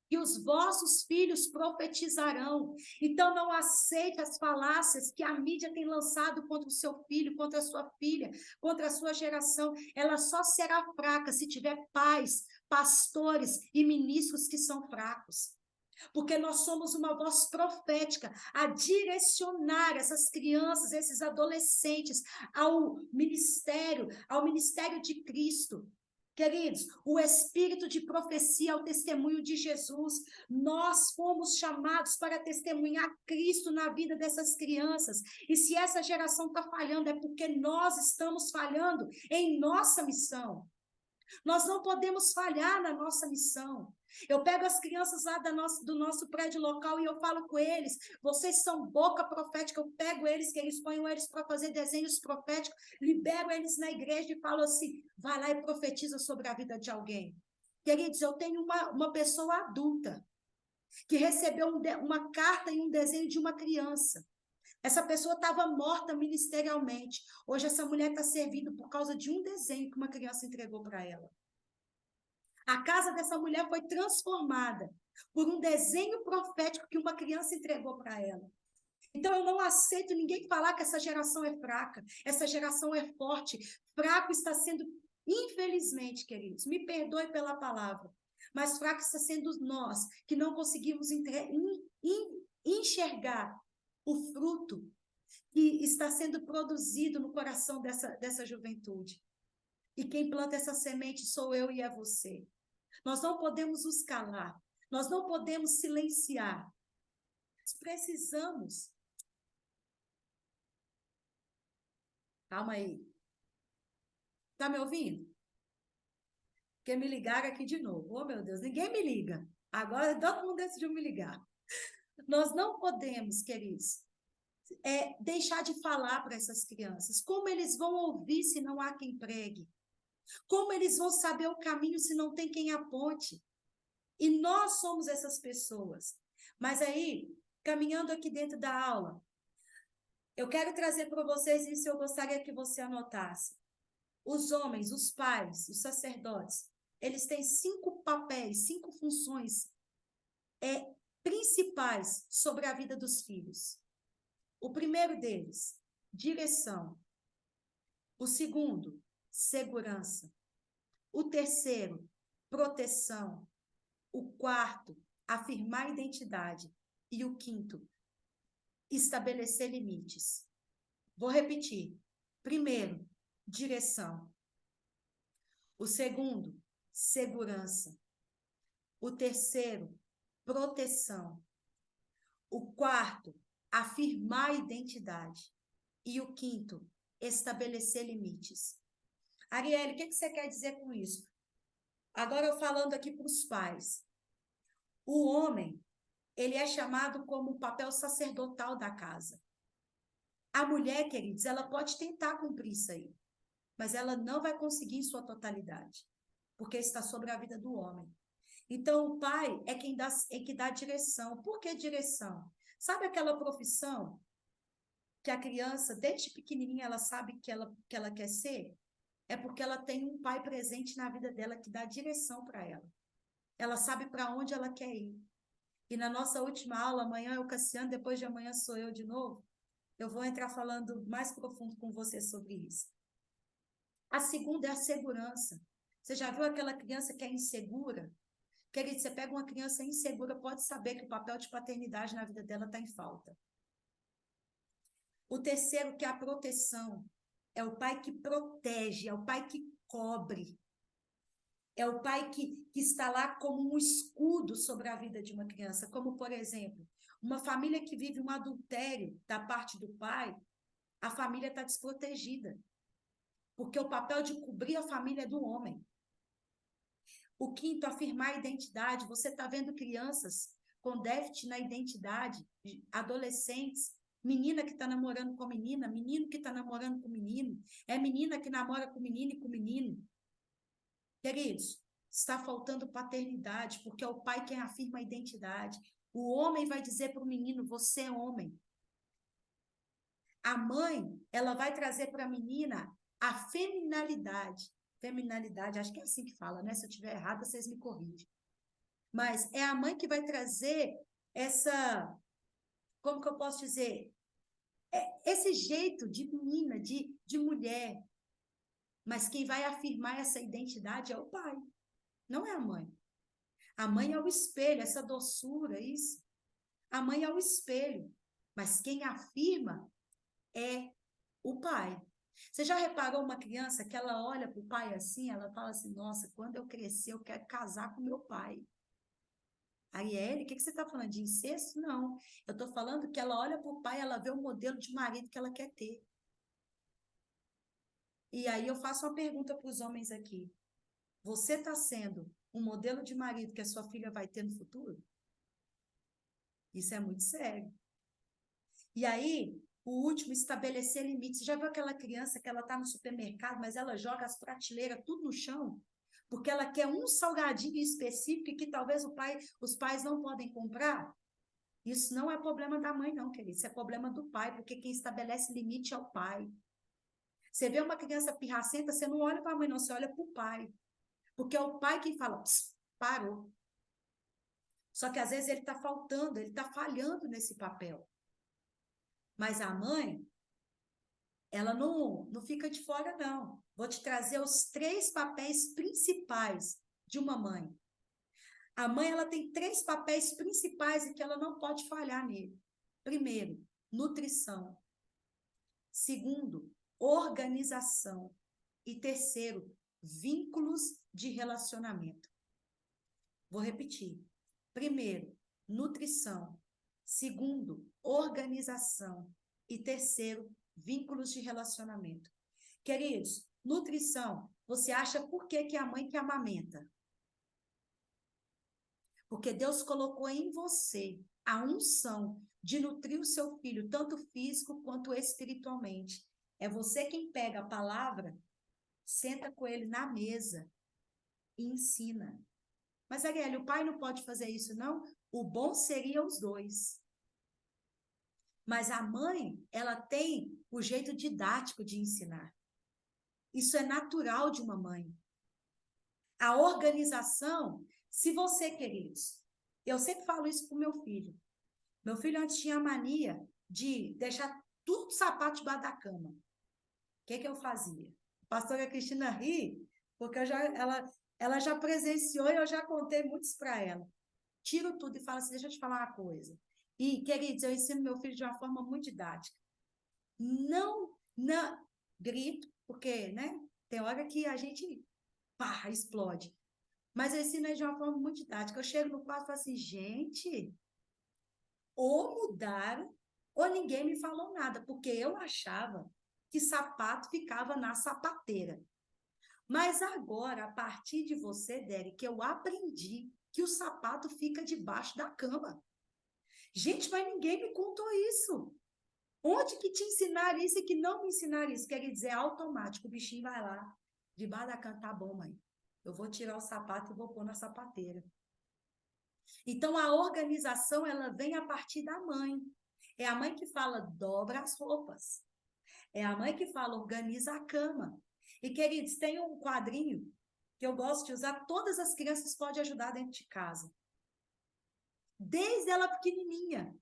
que os vossos filhos profetizarão. Então, não aceite as falácias que a mídia tem lançado contra o seu filho, contra a sua filha, contra a sua geração. Ela só será fraca se tiver pais, pastores e ministros que são fracos. Porque nós somos uma voz profética a direcionar essas crianças, esses adolescentes ao ministério de Cristo. Queridos, o espírito de profecia é o testemunho de Jesus. Nós fomos chamados para testemunhar Cristo na vida dessas crianças. E se essa geração está falhando, é porque nós estamos falhando em nossa missão. Nós não podemos falhar na nossa missão. Eu pego as crianças lá do nosso prédio local e eu falo com eles, vocês são boca profética, eu pego eles, que eles ponham eles para fazer desenhos proféticos, libero eles na igreja e falo assim, vai lá e profetiza sobre a vida de alguém. Queridos, eu tenho uma pessoa adulta que recebeu uma carta e um desenho de uma criança. Essa pessoa estava morta ministerialmente. Hoje essa mulher está servindo por causa de um desenho que uma criança entregou para ela. A casa dessa mulher foi transformada por um desenho profético que uma criança entregou para ela. Então, eu não aceito ninguém falar que essa geração é fraca, essa geração é forte. Fraco está sendo, infelizmente, queridos, me perdoe pela palavra, mas fraco está sendo nós, que não conseguimos enxergar o fruto que está sendo produzido no coração dessa juventude. E quem planta essa semente sou eu e é você. Nós não podemos nos calar, nós não podemos silenciar. Nós precisamos. Calma aí. Tá me ouvindo? Porque me ligaram aqui de novo. Oh, meu Deus, ninguém me liga. Agora todo mundo decidiu me ligar. Nós não podemos, queridos, deixar de falar para essas crianças. Como eles vão ouvir se não há quem pregue? Como eles vão saber o caminho se não tem quem aponte? E nós somos essas pessoas. Mas aí, caminhando aqui dentro da aula, eu quero trazer para vocês isso, eu gostaria que você anotasse. Os homens, os pais, os sacerdotes, eles têm 5 papéis, 5 funções principais sobre a vida dos filhos. O primeiro deles, direção. O segundo, segurança. O terceiro, proteção. O quarto, afirmar identidade. E o quinto, estabelecer limites. Vou repetir. Primeiro, direção. O segundo, segurança. O terceiro, proteção. O quarto, afirmar identidade. E o quinto, estabelecer limites. Arielle, o que você quer dizer com isso? Agora eu falando aqui para os pais. O homem, ele é chamado como o papel sacerdotal da casa. A mulher, queridos, ela pode tentar cumprir isso aí, mas ela não vai conseguir em sua totalidade, porque está sobre a vida do homem. Então, o pai é quem dá direção. Por que direção? Sabe aquela profissão que a criança, desde pequenininha, ela sabe que ela quer ser? É porque ela tem um pai presente na vida dela que dá direção para ela. Ela sabe para onde ela quer ir. E na nossa última aula, amanhã é o Cassiano, depois de amanhã sou eu de novo, eu vou entrar falando mais profundo com você sobre isso. A segunda é a segurança. Você já viu aquela criança que é insegura? Querido, você pega uma criança insegura, pode saber que o papel de paternidade na vida dela está em falta. O terceiro, que é a proteção. É o pai que protege, é o pai que cobre. É o pai que está lá como um escudo sobre a vida de uma criança. Como, por exemplo, uma família que vive um adultério da parte do pai, a família está desprotegida. Porque o papel de cobrir a família é do homem. O quinto, afirmar a identidade. Você está vendo crianças com déficit na identidade, adolescentes, menina que está namorando com menina, menino que está namorando com menino, é menina que namora com menino e com menino. Queridos, está faltando paternidade, porque é o pai quem afirma a identidade. O homem vai dizer para o menino, você é homem. A mãe, ela vai trazer para a menina a feminilidade. Feminilidade, acho que é assim que fala, né? Se eu estiver errada, vocês me corrigem. Mas é a mãe que vai trazer essa, como que eu posso dizer? Esse jeito de menina, de mulher. Mas quem vai afirmar essa identidade é o pai, não é a mãe. A mãe é o espelho, essa doçura, isso. A mãe é o espelho. Mas quem afirma é o pai. Você já reparou uma criança que ela olha para o pai assim, ela fala assim, nossa, quando eu crescer eu quero casar com meu pai. Arielle, o que você está falando? De incesto? Não. Eu estou falando que ela olha para o pai, ela vê o modelo de marido que ela quer ter. E aí eu faço uma pergunta para os homens aqui. Você está sendo um modelo de marido que a sua filha vai ter no futuro? Isso é muito sério. E aí, o último, estabelecer limites. Você já viu aquela criança que ela está no supermercado, mas ela joga as prateleiras tudo no chão? Porque ela quer um salgadinho específico que talvez os pais não podem comprar? Isso não é problema da mãe, não, querido. Isso é problema do pai, porque quem estabelece limite é o pai. Você vê uma criança pirracenta, você não olha para a mãe, não, você olha para o pai. Porque é o pai que fala, parou. Só que às vezes ele está faltando, ele está falhando nesse papel. Mas a mãe, ela não fica de fora, não. Vou te trazer os 3 papéis principais de uma mãe. A mãe, ela tem 3 papéis principais e que ela não pode falhar nele. Primeiro, nutrição. Segundo, organização. E terceiro, vínculos de relacionamento. Vou repetir. Primeiro, nutrição. Segundo, organização. E terceiro, vínculos de relacionamento. Queridos, nutrição, você acha por que a mãe que amamenta? Porque Deus colocou em você a unção de nutrir o seu filho, tanto físico quanto espiritualmente. É você quem pega a palavra, senta com ele na mesa e ensina. Mas, Arielle, o pai não pode fazer isso, não? O bom seria os dois. Mas a mãe, ela tem o jeito didático de ensinar. Isso é natural de uma mãe. A organização, se você, queridos, eu sempre falo isso para o meu filho. Meu filho antes tinha a mania de deixar tudo sapato debaixo da cama. O que eu fazia? A pastora Cristina ri, porque ela já presenciou e eu já contei muitos para ela. Tiro tudo e falo assim, deixa eu te falar uma coisa. E, queridos, eu ensino meu filho de uma forma muito didática. Não grito, porque, né, tem hora que a gente, pá, explode. Mas eu ensino ele de uma forma muito didática. Eu chego no quarto e falo assim, gente, ou mudaram, ou ninguém me falou nada, porque eu achava que sapato ficava na sapateira. Mas agora, a partir de você, Derek, eu aprendi que o sapato fica debaixo da cama. Gente, mas ninguém me contou isso. Onde que te ensinaram isso e que não me ensinaram isso? Quer dizer, é automático. O bichinho vai lá, debaixo da cama, tá bom, mãe. Eu vou tirar o sapato e vou pôr na sapateira. Então, a organização, ela vem a partir da mãe. É a mãe que fala, dobra as roupas. É a mãe que fala, organiza a cama. E, queridos, tem um quadrinho que eu gosto de usar, todas as crianças podem ajudar dentro de casa. Desde ela pequenininha.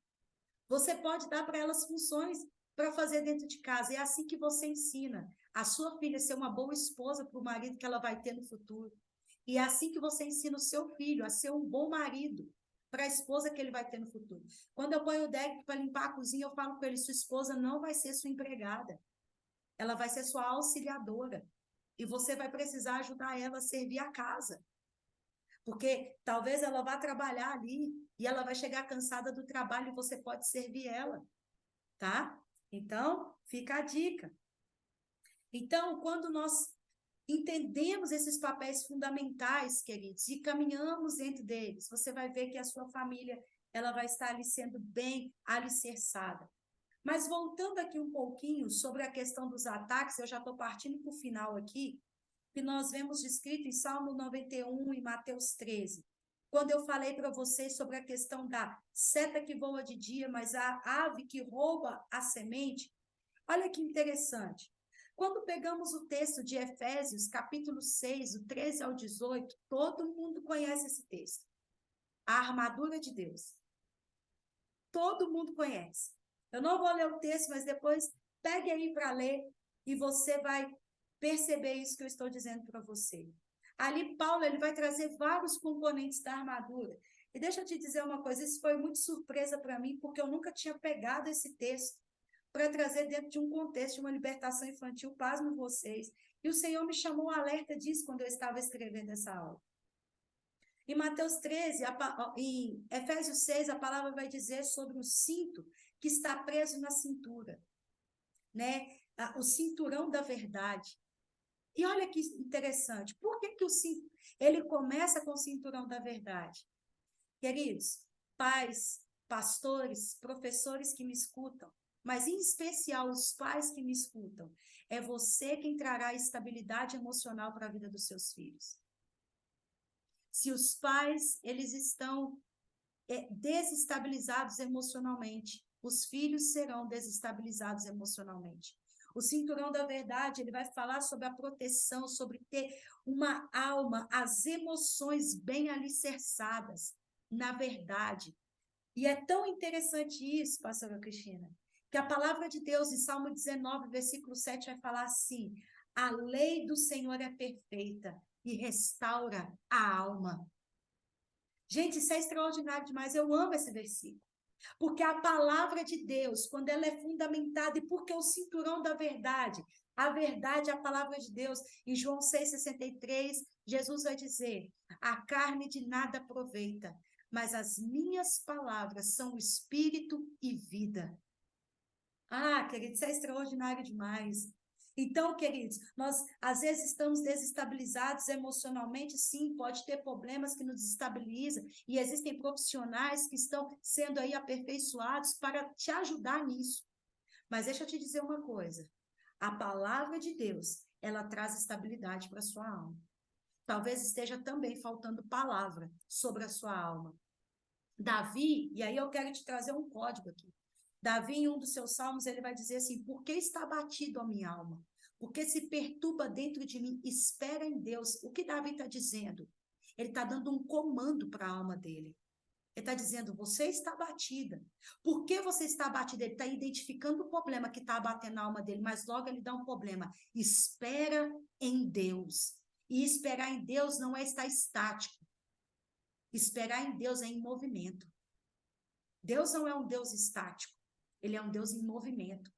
Você pode dar para elas funções para fazer dentro de casa. É assim que você ensina a sua filha a ser uma boa esposa para o marido que ela vai ter no futuro. E é assim que você ensina o seu filho a ser um bom marido para a esposa que ele vai ter no futuro. Quando eu ponho o Derek para limpar a cozinha, eu falo para ele, sua esposa não vai ser sua empregada. Ela vai ser sua auxiliadora. E você vai precisar ajudar ela a servir a casa. Porque talvez ela vá trabalhar ali e ela vai chegar cansada do trabalho e você pode servir ela, tá? Então, fica a dica. Então, quando nós entendemos esses papéis fundamentais, queridos, e caminhamos dentro deles, você vai ver que a sua família ela vai estar ali sendo bem alicerçada. Mas voltando aqui um pouquinho sobre a questão dos ataques, eu já estou partindo para o final aqui, que nós vemos descrito em Salmo 91 e Mateus 13. Quando eu falei para vocês sobre a questão da seta que voa de dia, mas a ave que rouba a semente, olha que interessante. Quando pegamos o texto de Efésios, capítulo 6, do 13 ao 18, todo mundo conhece esse texto. A armadura de Deus. Todo mundo conhece. Eu não vou ler o texto, mas depois pegue aí para ler e você vai perceber isso que eu estou dizendo para você. Ali, Paulo, ele vai trazer vários componentes da armadura. E deixa eu te dizer uma coisa, isso foi muito surpresa para mim, porque eu nunca tinha pegado esse texto para trazer dentro de um contexto de uma libertação infantil, pasmem vocês. E o Senhor me chamou um alerta disso quando eu estava escrevendo essa aula. Em Mateus 13, em Efésios 6, a palavra vai dizer sobre o cinto que está preso na cintura, né? O cinturão da verdade. E olha que interessante, por que o cinto, ele começa com o cinturão da verdade? Queridos, pais, pastores, professores que me escutam, mas em especial os pais que me escutam, é você quem trará estabilidade emocional para a vida dos seus filhos. Se os pais, eles estão desestabilizados emocionalmente, os filhos serão desestabilizados emocionalmente. O cinturão da verdade, ele vai falar sobre a proteção, sobre ter uma alma, as emoções bem alicerçadas na verdade. E é tão interessante isso, pastora Cristina, que a palavra de Deus, em Salmo 19, versículo 7, vai falar assim: a lei do Senhor é perfeita e restaura a alma. Gente, isso é extraordinário demais. Eu amo esse versículo. Porque a palavra de Deus, quando ela é fundamentada, e porque o cinturão da verdade, a verdade é a palavra de Deus. Em João 6,63, Jesus vai dizer: a carne de nada aproveita, mas as minhas palavras são espírito e vida. Ah, querido, isso é extraordinário demais. Então, queridos, nós às vezes estamos desestabilizados emocionalmente, sim, pode ter problemas que nos desestabilizam, e existem profissionais que estão sendo aí aperfeiçoados para te ajudar nisso. Mas deixa eu te dizer uma coisa, a palavra de Deus, ela traz estabilidade para a sua alma. Talvez esteja também faltando palavra sobre a sua alma. Davi, e aí eu quero te trazer um código aqui. Davi, em um dos seus salmos, ele vai dizer assim: por que está abatido a minha alma? Por que se perturba dentro de mim? Espera em Deus. O que Davi está dizendo? Ele está dando um comando para a alma dele. Ele está dizendo: você está abatida. Por que você está abatida? Ele está identificando o problema que está abatendo a alma dele, mas logo ele dá um problema. Espera em Deus. E esperar em Deus não é estar estático. Esperar em Deus é em movimento. Deus não é um Deus estático. Ele é um Deus em movimento.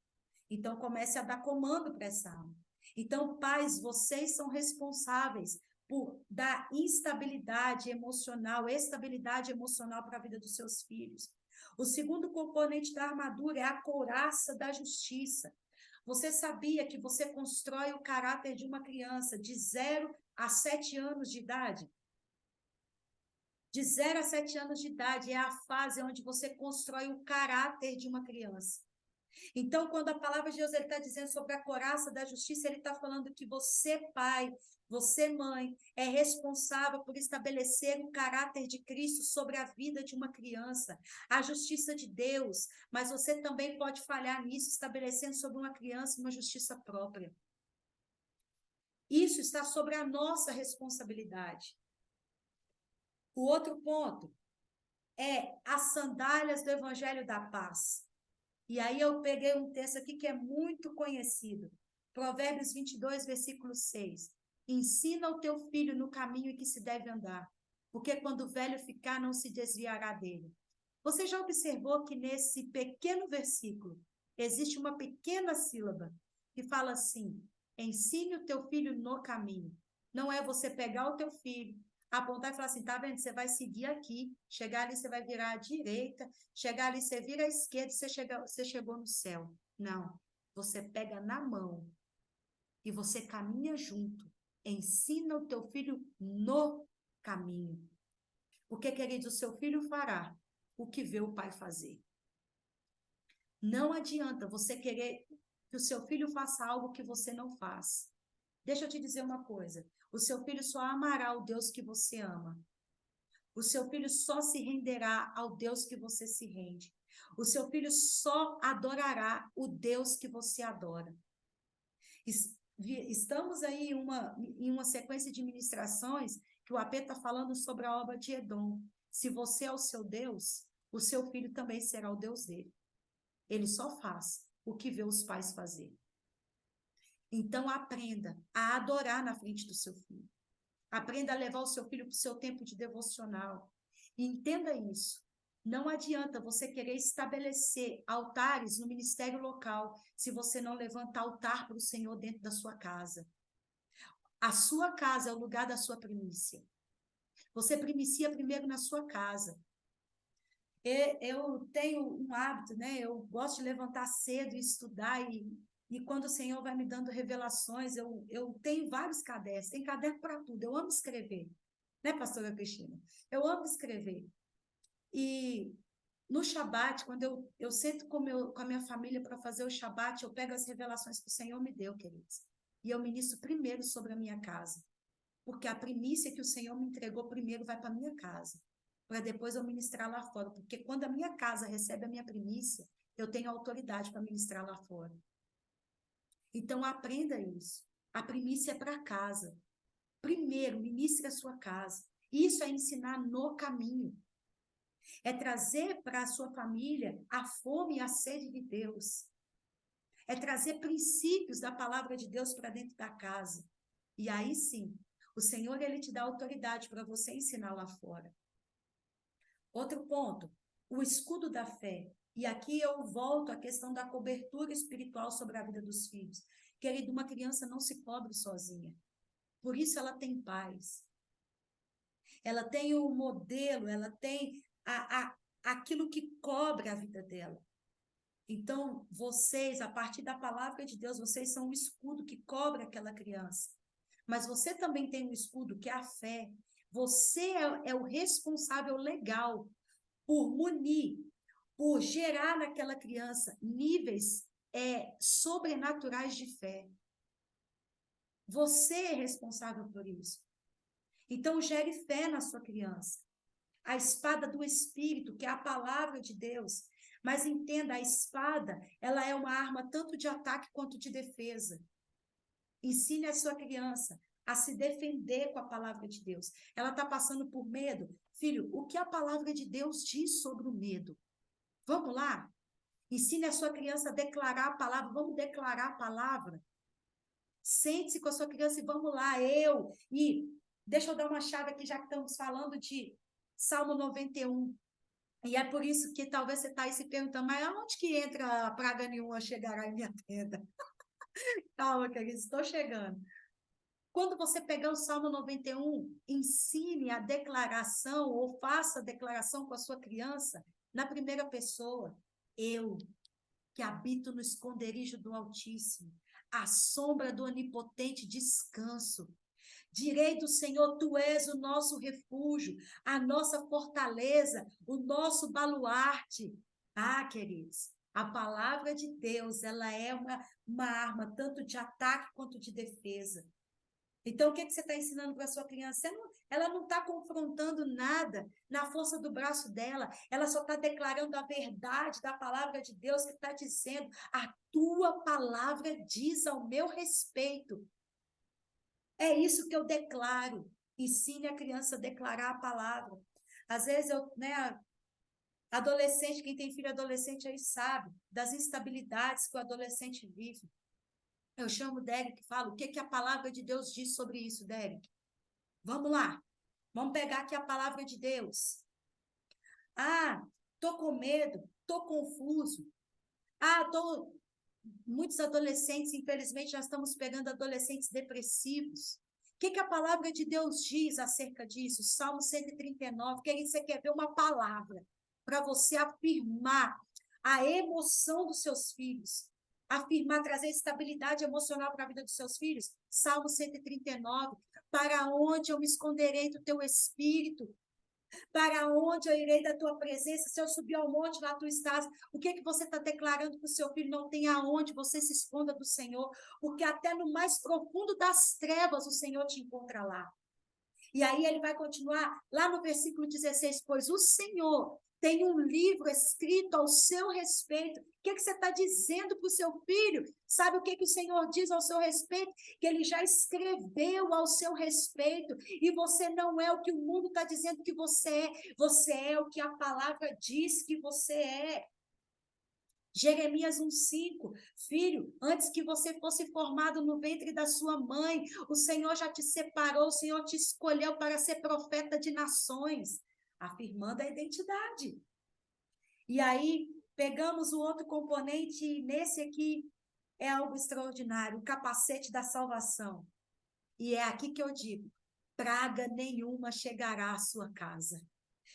Então, comece a dar comando para essa alma. Então, pais, vocês são responsáveis por dar estabilidade emocional para a vida dos seus filhos. O segundo componente da armadura é a couraça da justiça. Você sabia que você constrói o caráter de uma criança de 0 a 7 anos de idade? De 0 a 7 anos de idade é a fase onde você constrói o caráter de uma criança. Então, quando a palavra de Deus está dizendo sobre a couraça da justiça, ele está falando que você, pai, você, mãe, é responsável por estabelecer o caráter de Cristo sobre a vida de uma criança, a justiça de Deus, mas você também pode falhar nisso, estabelecendo sobre uma criança uma justiça própria. Isso está sobre a nossa responsabilidade. O outro ponto é as sandálias do Evangelho da Paz. E aí eu peguei um texto aqui que é muito conhecido. Provérbios 22, versículo 6. Ensina o teu filho no caminho em que se deve andar, porque quando velho ficar, não se desviará dele. Você já observou que nesse pequeno versículo existe uma pequena sílaba que fala assim: ensine o teu filho no caminho. Não é você pegar o teu filho, apontar e falar assim, tá vendo? Você vai seguir aqui, chegar ali, você vai virar à direita, chegar ali, você vira à esquerda, você chegou no céu. Não, você pega na mão e você caminha junto. Ensina o teu filho no caminho. Porque, querido, o seu filho fará o que vê o pai fazer. Não adianta você querer que o seu filho faça algo que você não faz. Deixa eu te dizer uma coisa. O seu filho só amará o Deus que você ama. O seu filho só se renderá ao Deus que você se rende. O seu filho só adorará o Deus que você adora. Estamos aí em uma sequência de ministrações que o AP está falando sobre a obra de Edom. Se você é o seu Deus, o seu filho também será o Deus dele. Ele só faz o que vê os pais fazer. Então, aprenda a adorar na frente do seu filho. Aprenda a levar o seu filho para o seu tempo de devocional. E entenda isso. Não adianta você querer estabelecer altares no ministério local se você não levanta altar para o Senhor dentro da sua casa. A sua casa é o lugar da sua primícia. Você primicia primeiro na sua casa. Eu tenho um hábito, né? Eu gosto de levantar cedo e estudar e quando o Senhor vai me dando revelações, eu tenho vários cadernos, tem caderno para tudo, eu amo escrever, né, pastora Cristina? Eu amo escrever. E no Shabat, quando eu sento com a minha família para fazer o Shabat, eu pego as revelações que o Senhor me deu, queridos, e eu ministro primeiro sobre a minha casa, porque a primícia que o Senhor me entregou primeiro vai para a minha casa, para depois eu ministrar lá fora, porque quando a minha casa recebe a minha primícia, eu tenho autoridade para ministrar lá fora. Então, aprenda isso. A primícia é para casa. Primeiro, ministre a sua casa. Isso é ensinar no caminho. É trazer para a sua família a fome e a sede de Deus. É trazer princípios da palavra de Deus para dentro da casa. E aí sim, o Senhor, ele te dá autoridade para você ensinar lá fora. Outro ponto, o escudo da fé. E aqui eu volto à questão da cobertura espiritual sobre a vida dos filhos. Querido, uma criança não se cobre sozinha. Por isso ela tem pais. Ela tem um modelo, ela tem aquilo que cobre a vida dela. Então, vocês, a partir da palavra de Deus, vocês são o escudo que cobre aquela criança. Mas você também tem um escudo, que é a fé. Você é o responsável legal por munir, por gerar naquela criança níveis sobrenaturais de fé. Você é responsável por isso. Então, gere fé na sua criança. A espada do Espírito, que é a palavra de Deus. Mas entenda, a espada, ela é uma arma tanto de ataque quanto de defesa. Ensine a sua criança a se defender com a palavra de Deus. Ela está passando por medo. Filho, o que a palavra de Deus diz sobre o medo? Vamos lá? Ensine a sua criança a declarar a palavra. Vamos declarar a palavra. Sente-se com a sua criança e vamos lá, E deixa eu dar uma chave aqui, já que estamos falando de Salmo 91. E é por isso que talvez você está aí se perguntando, mas aonde que entra a praga nenhuma chegará em minha tenda? Calma, querido, estou chegando. Quando você pegar o Salmo 91, ensine a declaração ou faça a declaração com a sua criança na primeira pessoa. Eu, que habito no esconderijo do Altíssimo, à sombra do Onipotente descanso. Direi do Senhor, tu és o nosso refúgio, a nossa fortaleza, o nosso baluarte. Ah, queridos, A palavra de Deus, ela é uma arma tanto de ataque quanto de defesa. Então, o que você está ensinando para a sua criança? Ela não está confrontando nada na força do braço dela, ela só está declarando a verdade da palavra de Deus, que está dizendo: a tua palavra diz ao meu respeito. É isso que eu declaro. Ensine a criança a declarar a palavra. Às vezes, adolescente, quem tem filho adolescente aí sabe das instabilidades que o adolescente vive. Eu chamo o Derek e falo: o que a palavra de Deus diz sobre isso, Derek? Vamos lá. Vamos pegar aqui a palavra de Deus. Ah, tô com medo, tô confuso. Muitos adolescentes, infelizmente, já estamos pegando adolescentes depressivos. O que a palavra de Deus diz acerca disso? Salmo 139, que você quer ver uma palavra para você afirmar a emoção dos seus filhos, afirmar, trazer estabilidade emocional para a vida dos seus filhos. Salmo 139, para onde eu me esconderei do teu espírito? Para onde eu irei da tua presença? Se eu subir ao monte, lá tu estás. O que você está declarando para o seu filho? Não tem aonde você se esconda do Senhor, porque até no mais profundo das trevas o Senhor te encontra lá. E aí ele vai continuar lá no versículo 16, pois o Senhor tem um livro escrito ao seu respeito. O que você está dizendo para o seu filho? Sabe o que o Senhor diz ao seu respeito? Que ele já escreveu ao seu respeito. E você não é o que o mundo está dizendo que você é o que a palavra diz que você é. Jeremias 1,5, filho, antes que você fosse formado no ventre da sua mãe, o Senhor já te separou, o Senhor te escolheu para ser profeta de nações, afirmando a identidade. E aí, pegamos o outro componente, e nesse aqui é algo extraordinário, o capacete da salvação. E é aqui que eu digo: praga nenhuma chegará à sua casa.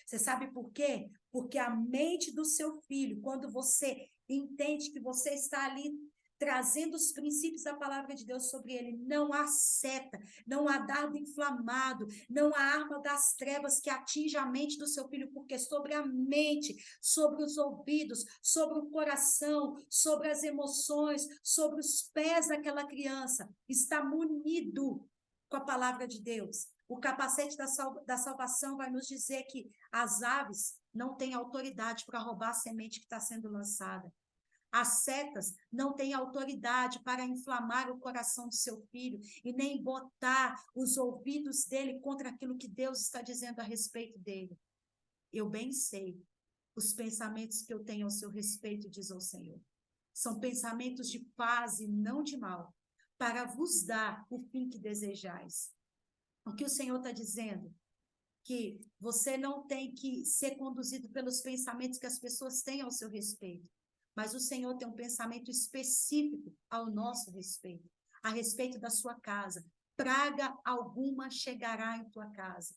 Você sabe por quê? Porque a mente do seu filho, quando você entende que você está ali trazendo os princípios da palavra de Deus sobre ele, não há seta, não há dardo inflamado, não há arma das trevas que atinja a mente do seu filho, porque sobre a mente, sobre os ouvidos, sobre o coração, sobre as emoções, sobre os pés daquela criança, está munido com a palavra de Deus. O capacete da salvação vai nos dizer que as aves não têm autoridade para roubar a semente que está sendo lançada. As setas não têm autoridade para inflamar o coração do seu filho e nem botar os ouvidos dele contra aquilo que Deus está dizendo a respeito dele. Eu bem sei os pensamentos que eu tenho ao seu respeito, diz o Senhor. São pensamentos de paz e não de mal, para vos dar o fim que desejais. O que o Senhor está dizendo? Que você não tem que ser conduzido pelos pensamentos que as pessoas têm ao seu respeito, mas o Senhor tem um pensamento específico ao nosso respeito, a respeito da sua casa. Praga alguma chegará em tua casa.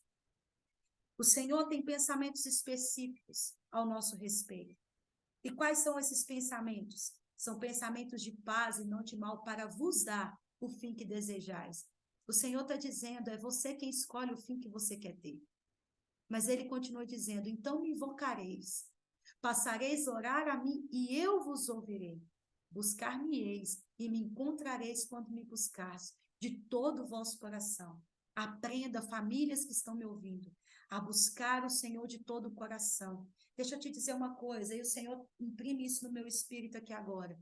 O Senhor tem pensamentos específicos ao nosso respeito. E quais são esses pensamentos? São pensamentos de paz e não de mal, para vos dar o fim que desejais. O Senhor está dizendo, é você quem escolhe o fim que você quer ter. Mas ele continua dizendo, então me invocareis, passareis a orar a mim e eu vos ouvirei. Buscar-me-eis e me encontrareis quando me buscares de todo o vosso coração. Aprenda, famílias que estão me ouvindo, a buscar o Senhor de todo o coração. Deixa eu te dizer uma coisa, e o Senhor imprime isso no meu espírito aqui agora.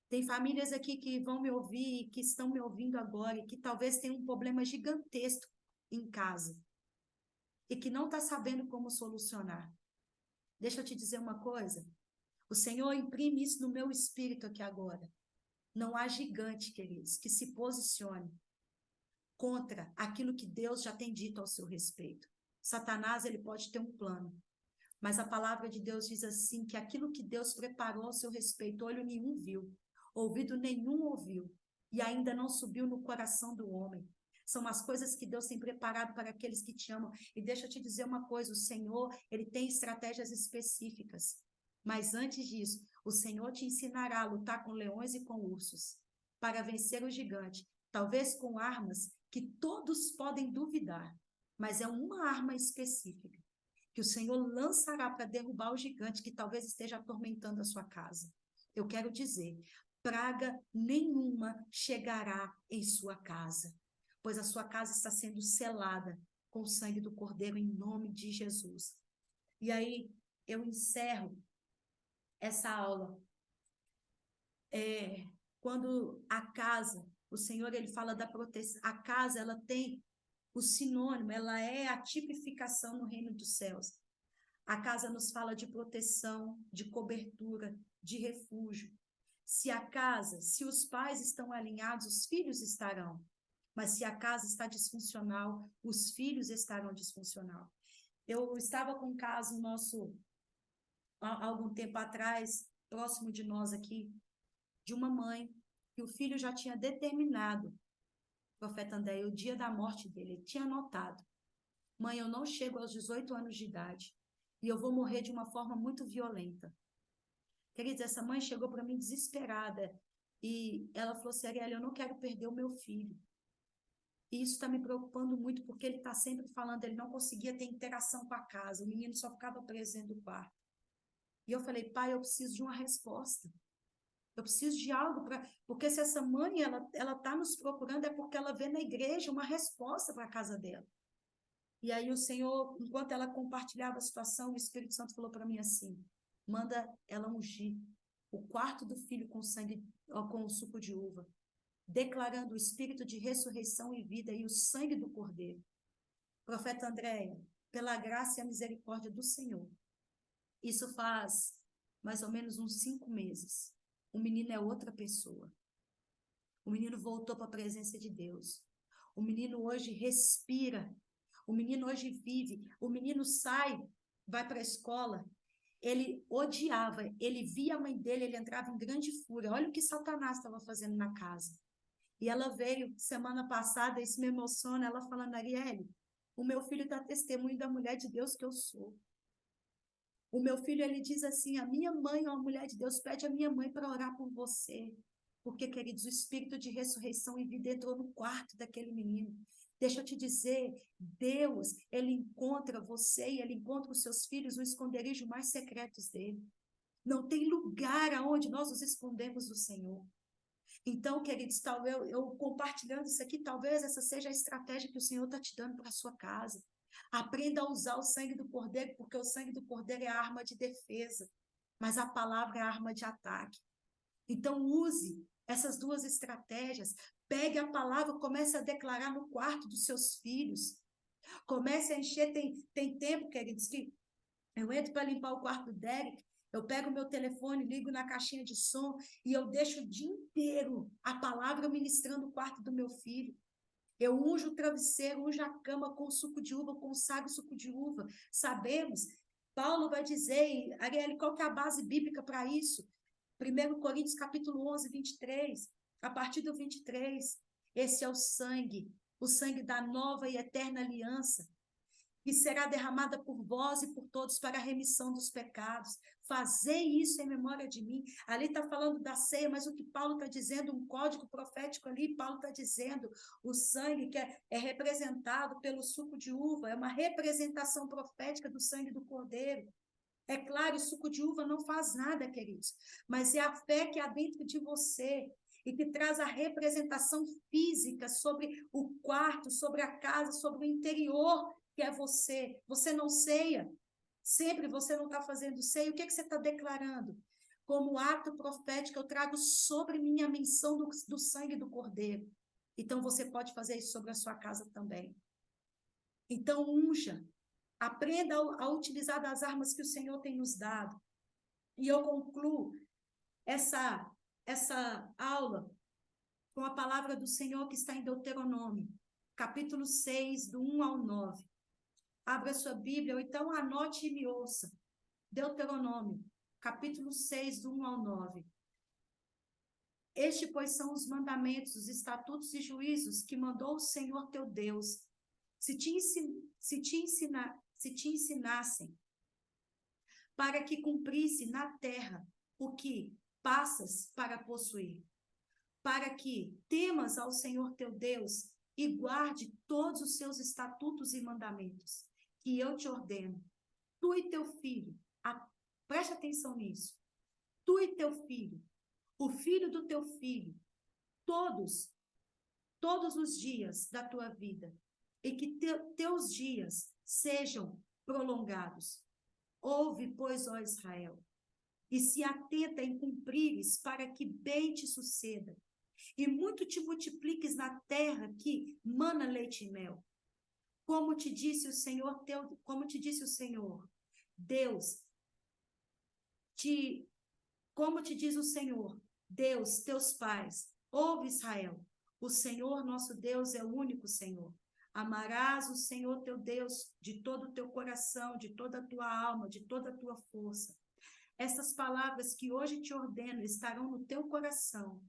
Tem famílias aqui que vão me ouvir, que estão me ouvindo agora, e que talvez tenham um problema gigantesco em casa, e que não está sabendo como solucionar. Deixa eu te dizer uma coisa, o Senhor imprime isso no meu espírito aqui agora. Não há gigante, queridos, que se posicione contra aquilo que Deus já tem dito ao seu respeito. Satanás, ele pode ter um plano, mas a palavra de Deus diz assim, que aquilo que Deus preparou ao seu respeito, olho nenhum viu, ouvido nenhum ouviu, e ainda não subiu no coração do homem. São as coisas que Deus tem preparado para aqueles que te amam. E deixa eu te dizer uma coisa, o Senhor, ele tem estratégias específicas. Mas antes disso, o Senhor te ensinará a lutar com leões e com ursos, para vencer o gigante, talvez com armas que todos podem duvidar, mas é uma arma específica. que o Senhor lançará para derrubar o gigante que talvez esteja atormentando a sua casa. Eu quero dizer, praga nenhuma chegará em sua casa, pois a sua casa está sendo selada com o sangue do Cordeiro em nome de Jesus. E aí, eu encerro essa aula. Quando a casa, o Senhor, ele fala da proteção, a casa, ela tem o sinônimo, ela é a tipificação no reino dos céus. A casa nos fala de proteção, de cobertura, de refúgio. Se os pais estão alinhados, os filhos estarão. Mas se a casa está disfuncional, os filhos estarão disfuncional. Eu estava com um caso nosso, há algum tempo atrás, próximo de nós aqui, de uma mãe, que o filho já tinha determinado, profeta André, o dia da morte dele, ele tinha anotado. Mãe, eu não chego aos 18 anos de idade e eu vou morrer de uma forma muito violenta. Queridos, essa mãe chegou para mim desesperada e ela falou assim, Arielle, eu não quero perder o meu filho. E isso está me preocupando muito porque ele está sempre falando, ele não conseguia ter interação com a casa, o menino só ficava preso dentro do quarto. E eu falei, pai, eu preciso de uma resposta. Eu preciso de algo para... Porque se essa mãe, ela está nos procurando, é porque ela vê na igreja uma resposta para a casa dela. E aí o Senhor, enquanto ela compartilhava a situação, o Espírito Santo falou para mim assim, manda ela ungir o quarto do filho com sangue, com o suco de uva, declarando o espírito de ressurreição e vida e o sangue do Cordeiro. Profeta Andréia, pela graça e a misericórdia do Senhor, isso faz mais ou menos uns 5 meses. O menino é outra pessoa. O menino voltou para a presença de Deus. O menino hoje respira. O menino hoje vive. O menino sai, vai para a escola. Ele odiava, ele via a mãe dele, ele entrava em grande fúria. Olha o que Satanás estava fazendo na casa. E ela veio semana passada, isso me emociona, ela falando, Arielle, o meu filho está testemunho da mulher de Deus que eu sou. O meu filho, ele diz assim, a minha mãe, ó, a mulher de Deus, pede a minha mãe para orar por você. Porque, queridos, o espírito de ressurreição e vida entrou no quarto daquele menino. Deixa eu te dizer, Deus, ele encontra você e ele encontra os seus filhos no esconderijo mais secretos dele. Não tem lugar aonde nós nos escondemos do Senhor. Então, queridos, eu compartilhando isso aqui, talvez essa seja a estratégia que o Senhor está te dando para a sua casa. Aprenda a usar o sangue do Cordeiro, porque o sangue do Cordeiro é a arma de defesa, mas a palavra é a arma de ataque. Então, use essas duas estratégias. Pegue a palavra, comece a declarar no quarto dos seus filhos. Comece a encher, tem tempo, queridos, que eu entro para limpar o quarto do Derek, eu pego o meu telefone, ligo na caixinha de som e eu deixo o dia inteiro a palavra ministrando o quarto do meu filho. Eu unjo o travesseiro, unjo a cama com suco de uva, consagro suco de uva. Sabemos, Paulo vai dizer, Arielle, qual que é a base bíblica para isso? 1 Coríntios capítulo 11, 23, a partir do 23, esse é o sangue da nova e eterna aliança, que será derramada por vós e por todos para a remissão dos pecados. Fazei isso em memória de mim. Ali está falando da ceia, mas o que Paulo está dizendo, um código profético ali, Paulo está dizendo, o sangue que é representado pelo suco de uva, é uma representação profética do sangue do Cordeiro. É claro, o suco de uva não faz nada, queridos, mas é a fé que há dentro de você e que traz a representação física sobre o quarto, sobre a casa, sobre o interior, que é você. Você não ceia, sempre você não está fazendo ceia. O que você está declarando? Como ato profético, eu trago sobre mim a menção do sangue do Cordeiro. Então, você pode fazer isso sobre a sua casa também. Então, unja. Aprenda a utilizar das armas que o Senhor tem nos dado. E eu concluo essa aula com a palavra do Senhor que está em Deuteronômio, capítulo 6, do 1 ao 9. Abra sua Bíblia, ou então anote e me ouça. Deuteronômio, capítulo 6, do 1 ao 9. Este, pois, são os mandamentos, os estatutos e juízos que mandou o Senhor teu Deus, se te ensinassem, para que cumprisse na terra o que passas para possuir, para que temas ao Senhor teu Deus e guarde todos os seus estatutos e mandamentos, que eu te ordeno, tu e teu filho, preste atenção nisso, tu e teu filho, o filho do teu filho, todos os dias da tua vida, e que teus dias sejam prolongados. Ouve, pois, ó Israel, e se atenta em cumprires, para que bem te suceda, e muito te multipliques na terra que mana leite e mel. Como te disse o Senhor, como te diz o Senhor, Deus, teus pais, ouve Israel, o Senhor nosso Deus é o único Senhor. Amarás o Senhor teu Deus de todo o teu coração, de toda a tua alma, de toda a tua força. Essas palavras que hoje te ordeno estarão no teu coração.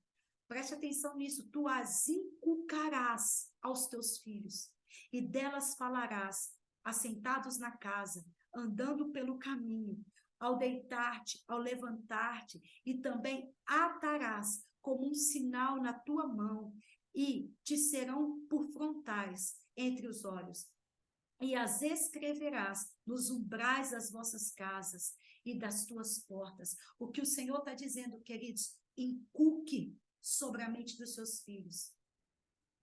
Preste atenção nisso, tu as inculcarás aos teus filhos, e delas falarás, assentados na casa, andando pelo caminho, ao deitar-te, ao levantar-te, e também atarás como um sinal na tua mão, e te serão por frontais entre os olhos. E as escreverás nos umbrais das vossas casas e das tuas portas. O que o Senhor está dizendo, queridos, inculque sobre a mente dos seus filhos.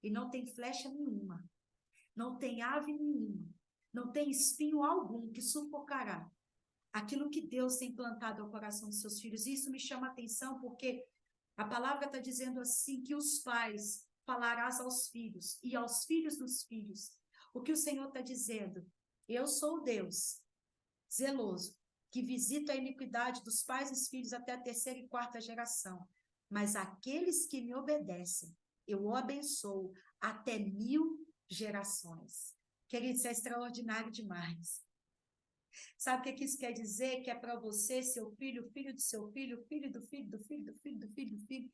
E não tem flecha nenhuma, não tem ave nenhuma, não tem espinho algum que sufocará aquilo que Deus tem plantado ao coração dos seus filhos. Isso me chama a atenção porque a palavra está dizendo assim, que os pais falarás aos filhos e aos filhos dos filhos. O que o Senhor está dizendo? Eu sou o Deus zeloso, que visita a iniquidade dos pais e dos filhos até a 3ª e 4ª geração. Mas aqueles que me obedecem, eu o abençoo até 1000 gerações. Queridos, isso é extraordinário demais. Sabe o que isso quer dizer? Que é para você, seu filho, filho do seu filho, filho do filho, do filho, do filho, do filho, do filho,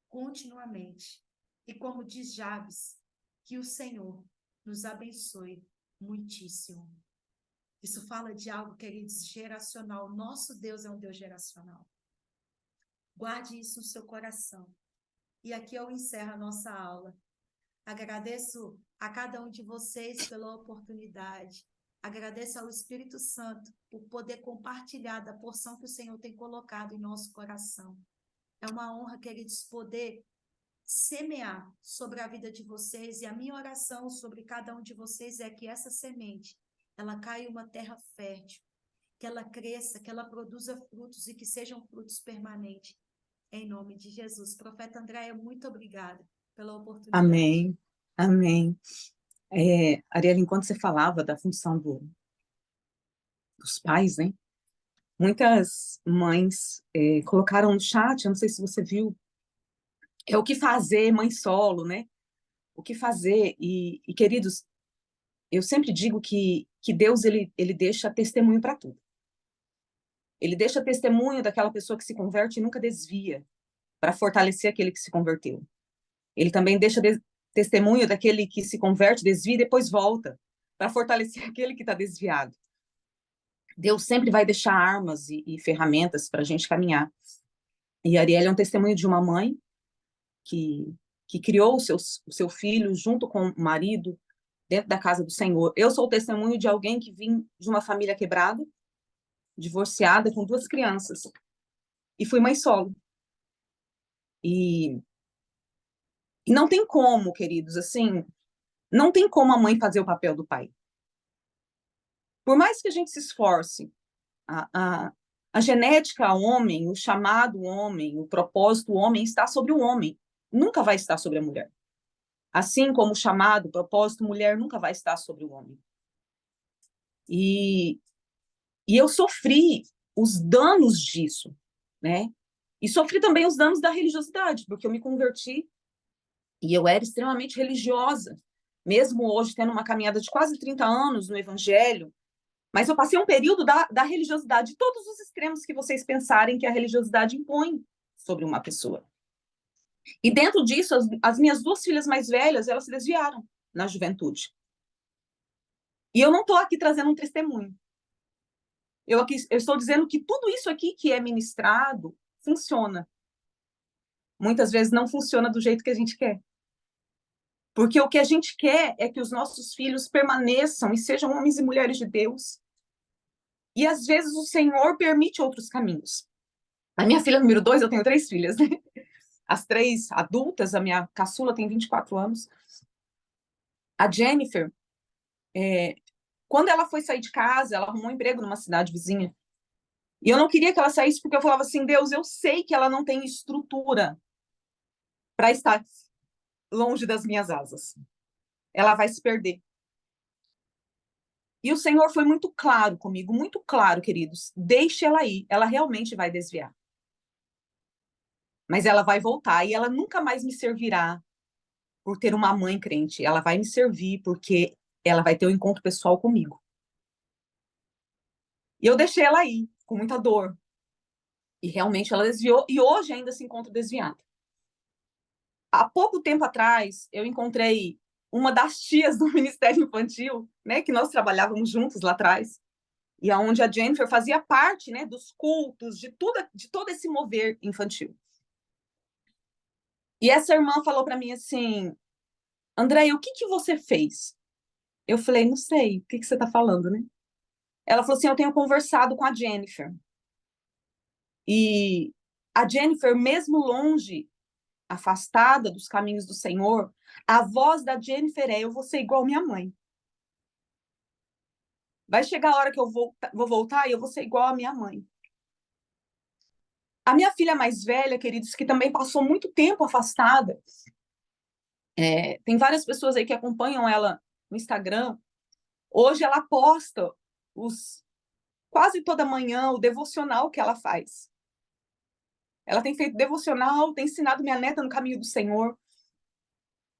continuamente. E como diz Jabes, que o Senhor nos abençoe muitíssimo. Isso fala de algo, queridos, geracional. Nosso Deus é um Deus geracional. Guarde isso no seu coração. E aqui eu encerro a nossa aula. Agradeço a cada um de vocês pela oportunidade. Agradeço ao Espírito Santo por poder compartilhar da porção que o Senhor tem colocado em nosso coração. É uma honra, queridos, poder semear sobre a vida de vocês, e a minha oração sobre cada um de vocês é que essa semente, ela caia em uma terra fértil, que ela cresça, que ela produza frutos e que sejam frutos permanentes, em nome de Jesus. Profeta Andréia, muito obrigada pela oportunidade. Amém, amém. Ariela, enquanto você falava da função dos pais, né? Muitas mães colocaram no chat, eu não sei se você viu, o que fazer, mãe solo, né? O que fazer, e queridos, eu sempre digo que Deus, ele deixa testemunho para tudo. Ele deixa testemunho daquela pessoa que se converte e nunca desvia, para fortalecer aquele que se converteu. Ele também deixa testemunho daquele que se converte, desvia e depois volta, para fortalecer aquele que está desviado. Deus sempre vai deixar armas e ferramentas para a gente caminhar. E a Ariela é um testemunho de uma mãe que criou o seu filho junto com o marido dentro da casa do Senhor. Eu sou o testemunho de alguém que vim de uma família quebrada, divorciada, com 2 crianças, e fui mãe solo. E não tem como, queridos, assim, não tem como a mãe fazer o papel do pai. Por mais que a gente se esforce, a genética homem, o chamado homem, o propósito homem está sobre o homem, nunca vai estar sobre a mulher. Assim como o chamado, o propósito mulher nunca vai estar sobre o homem. E eu sofri os danos disso, né? E sofri também os danos da religiosidade, porque eu me converti e eu era extremamente religiosa, mesmo hoje tendo uma caminhada de quase 30 anos no evangelho, mas eu passei um período da religiosidade, de todos os extremos que vocês pensarem que a religiosidade impõe sobre uma pessoa. E dentro disso, as minhas 2 filhas mais velhas, elas se desviaram na juventude. E eu não estou aqui trazendo um testemunho. Eu estou dizendo que tudo isso aqui que é ministrado funciona. Muitas vezes não funciona do jeito que a gente quer. Porque o que a gente quer é que os nossos filhos permaneçam e sejam homens e mulheres de Deus. E às vezes o Senhor permite outros caminhos. A minha filha número 2, eu tenho 3 filhas, né? As 3 adultas, a minha caçula tem 24 anos. A Jennifer, quando ela foi sair de casa, ela arrumou um emprego numa cidade vizinha. E eu não queria que ela saísse, porque eu falava assim, Deus, eu sei que ela não tem estrutura para estar longe das minhas asas. Ela vai se perder. E o Senhor foi muito claro comigo, muito claro, queridos. Deixe ela ir, ela realmente vai desviar. Mas ela vai voltar e ela nunca mais me servirá por ter uma mãe crente. Ela vai me servir porque ela vai ter um encontro pessoal comigo. E eu deixei ela ir, com muita dor. E realmente ela desviou, e hoje ainda se encontra desviada. Há pouco tempo atrás, eu encontrei uma das tias do Ministério Infantil, né, que nós trabalhávamos juntos lá atrás, e aonde a Jennifer fazia parte, né, dos cultos, de todo esse mover infantil. E essa irmã falou para mim assim, Andréia, o que você fez? Eu falei, não sei, o que você está falando, né? Ela falou assim, eu tenho conversado com a Jennifer. E a Jennifer, mesmo longe, afastada dos caminhos do Senhor, a voz da Jennifer eu vou ser igual minha mãe. Vai chegar a hora que eu vou voltar e eu vou ser igual a minha mãe. A minha filha mais velha, queridos, que também passou muito tempo afastada, tem várias pessoas aí que acompanham ela no Instagram. Hoje ela posta quase toda manhã o devocional que ela faz. Ela tem feito devocional, tem ensinado minha neta no caminho do Senhor.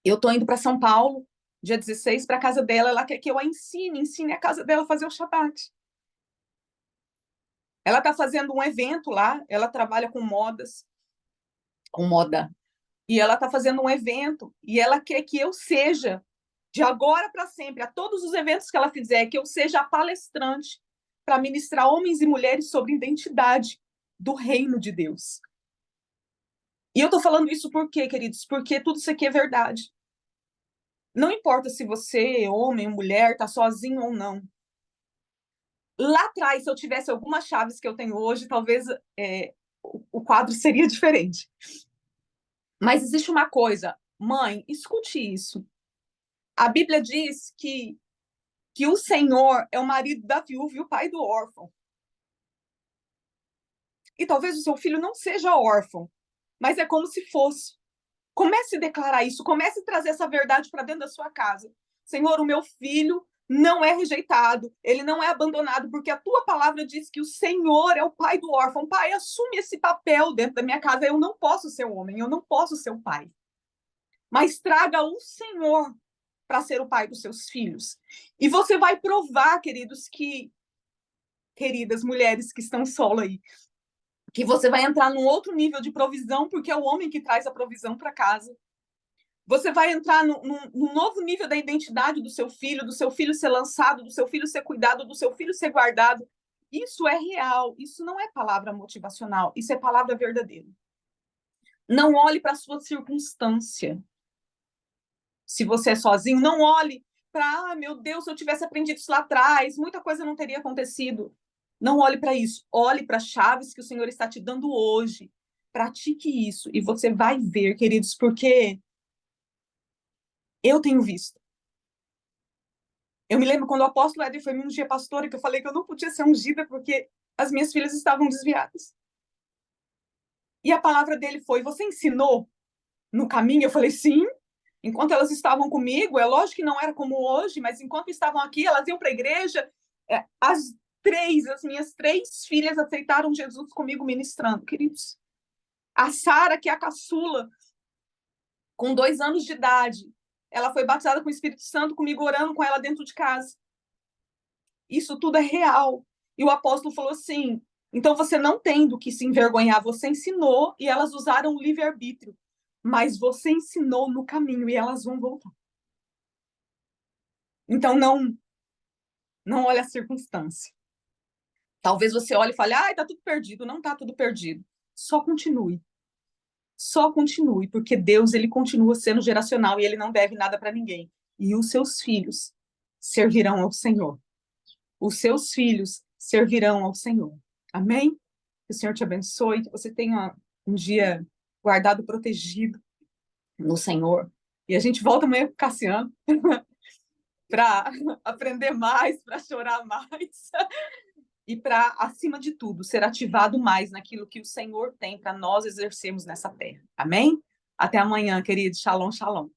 Eu tô indo para São Paulo, dia 16, para a casa dela. Ela quer que eu a ensine a casa dela a fazer o Shabbat. Ela está fazendo um evento lá, ela trabalha com moda, e ela está fazendo um evento, e ela quer que eu seja, de agora para sempre, a todos os eventos que ela fizer, que eu seja a palestrante para ministrar homens e mulheres sobre identidade do reino de Deus. E eu estou falando isso por quê, queridos? Porque tudo isso aqui é verdade. Não importa se você, homem ou mulher, está sozinho ou não. Lá atrás, se eu tivesse algumas chaves que eu tenho hoje, talvez o quadro seria diferente. Mas existe uma coisa, mãe, escute isso. A Bíblia diz que o Senhor é o marido da viúva e o pai do órfão. E talvez o seu filho não seja órfão, mas é como se fosse. Comece a declarar isso, comece a trazer essa verdade para dentro da sua casa. Senhor, o meu filho não é rejeitado, ele não é abandonado, porque a tua palavra diz que o Senhor é o pai do órfão. Pai, assume esse papel dentro da minha casa. Eu não posso ser um homem, eu não posso ser o pai. Mas traga o Senhor para ser o pai dos seus filhos. E você vai provar, queridas mulheres que estão solo aí, que você vai entrar num outro nível de provisão, porque é o homem que traz a provisão para casa. Você vai entrar num novo nível da identidade do seu filho ser lançado, do seu filho ser cuidado, do seu filho ser guardado. Isso é real, isso não é palavra motivacional, isso é palavra verdadeira. Não olhe para a sua circunstância. Se você é sozinho, não olhe para, meu Deus, se eu tivesse aprendido isso lá atrás, muita coisa não teria acontecido. Não olhe para isso, olhe para as chaves que o Senhor está te dando hoje. Pratique isso e você vai ver, queridos, porque eu tenho visto. Eu me lembro quando o apóstolo Éder foi me ungir pastora, que eu falei que eu não podia ser ungida porque as minhas filhas estavam desviadas. E a palavra dele foi, você ensinou no caminho? Eu falei, sim. Enquanto elas estavam comigo, é lógico que não era como hoje, mas enquanto estavam aqui, elas iam para a igreja. As minhas 3 filhas aceitaram Jesus comigo ministrando, queridos. A Sara, que é a caçula, com 2 anos de idade, ela foi batizada com o Espírito Santo comigo, orando com ela dentro de casa. Isso tudo é real. E o apóstolo falou assim, então você não tem do que se envergonhar, você ensinou e elas usaram o livre-arbítrio, mas você ensinou no caminho e elas vão voltar. Então não olhe a circunstância. Talvez você olhe e fale, tá tudo perdido. Não tá tudo perdido. Só continue. Só continue, porque Deus, ele continua sendo geracional e ele não deve nada para ninguém. E os seus filhos servirão ao Senhor. Os seus filhos servirão ao Senhor. Amém? Que o Senhor te abençoe, que você tenha um dia guardado, protegido no Senhor. E a gente volta amanhã com o Cassiano para aprender mais, para chorar mais e para, acima de tudo, ser ativado mais naquilo que o Senhor tem para nós exercermos nessa terra. Amém? Até amanhã, queridos. Shalom, shalom.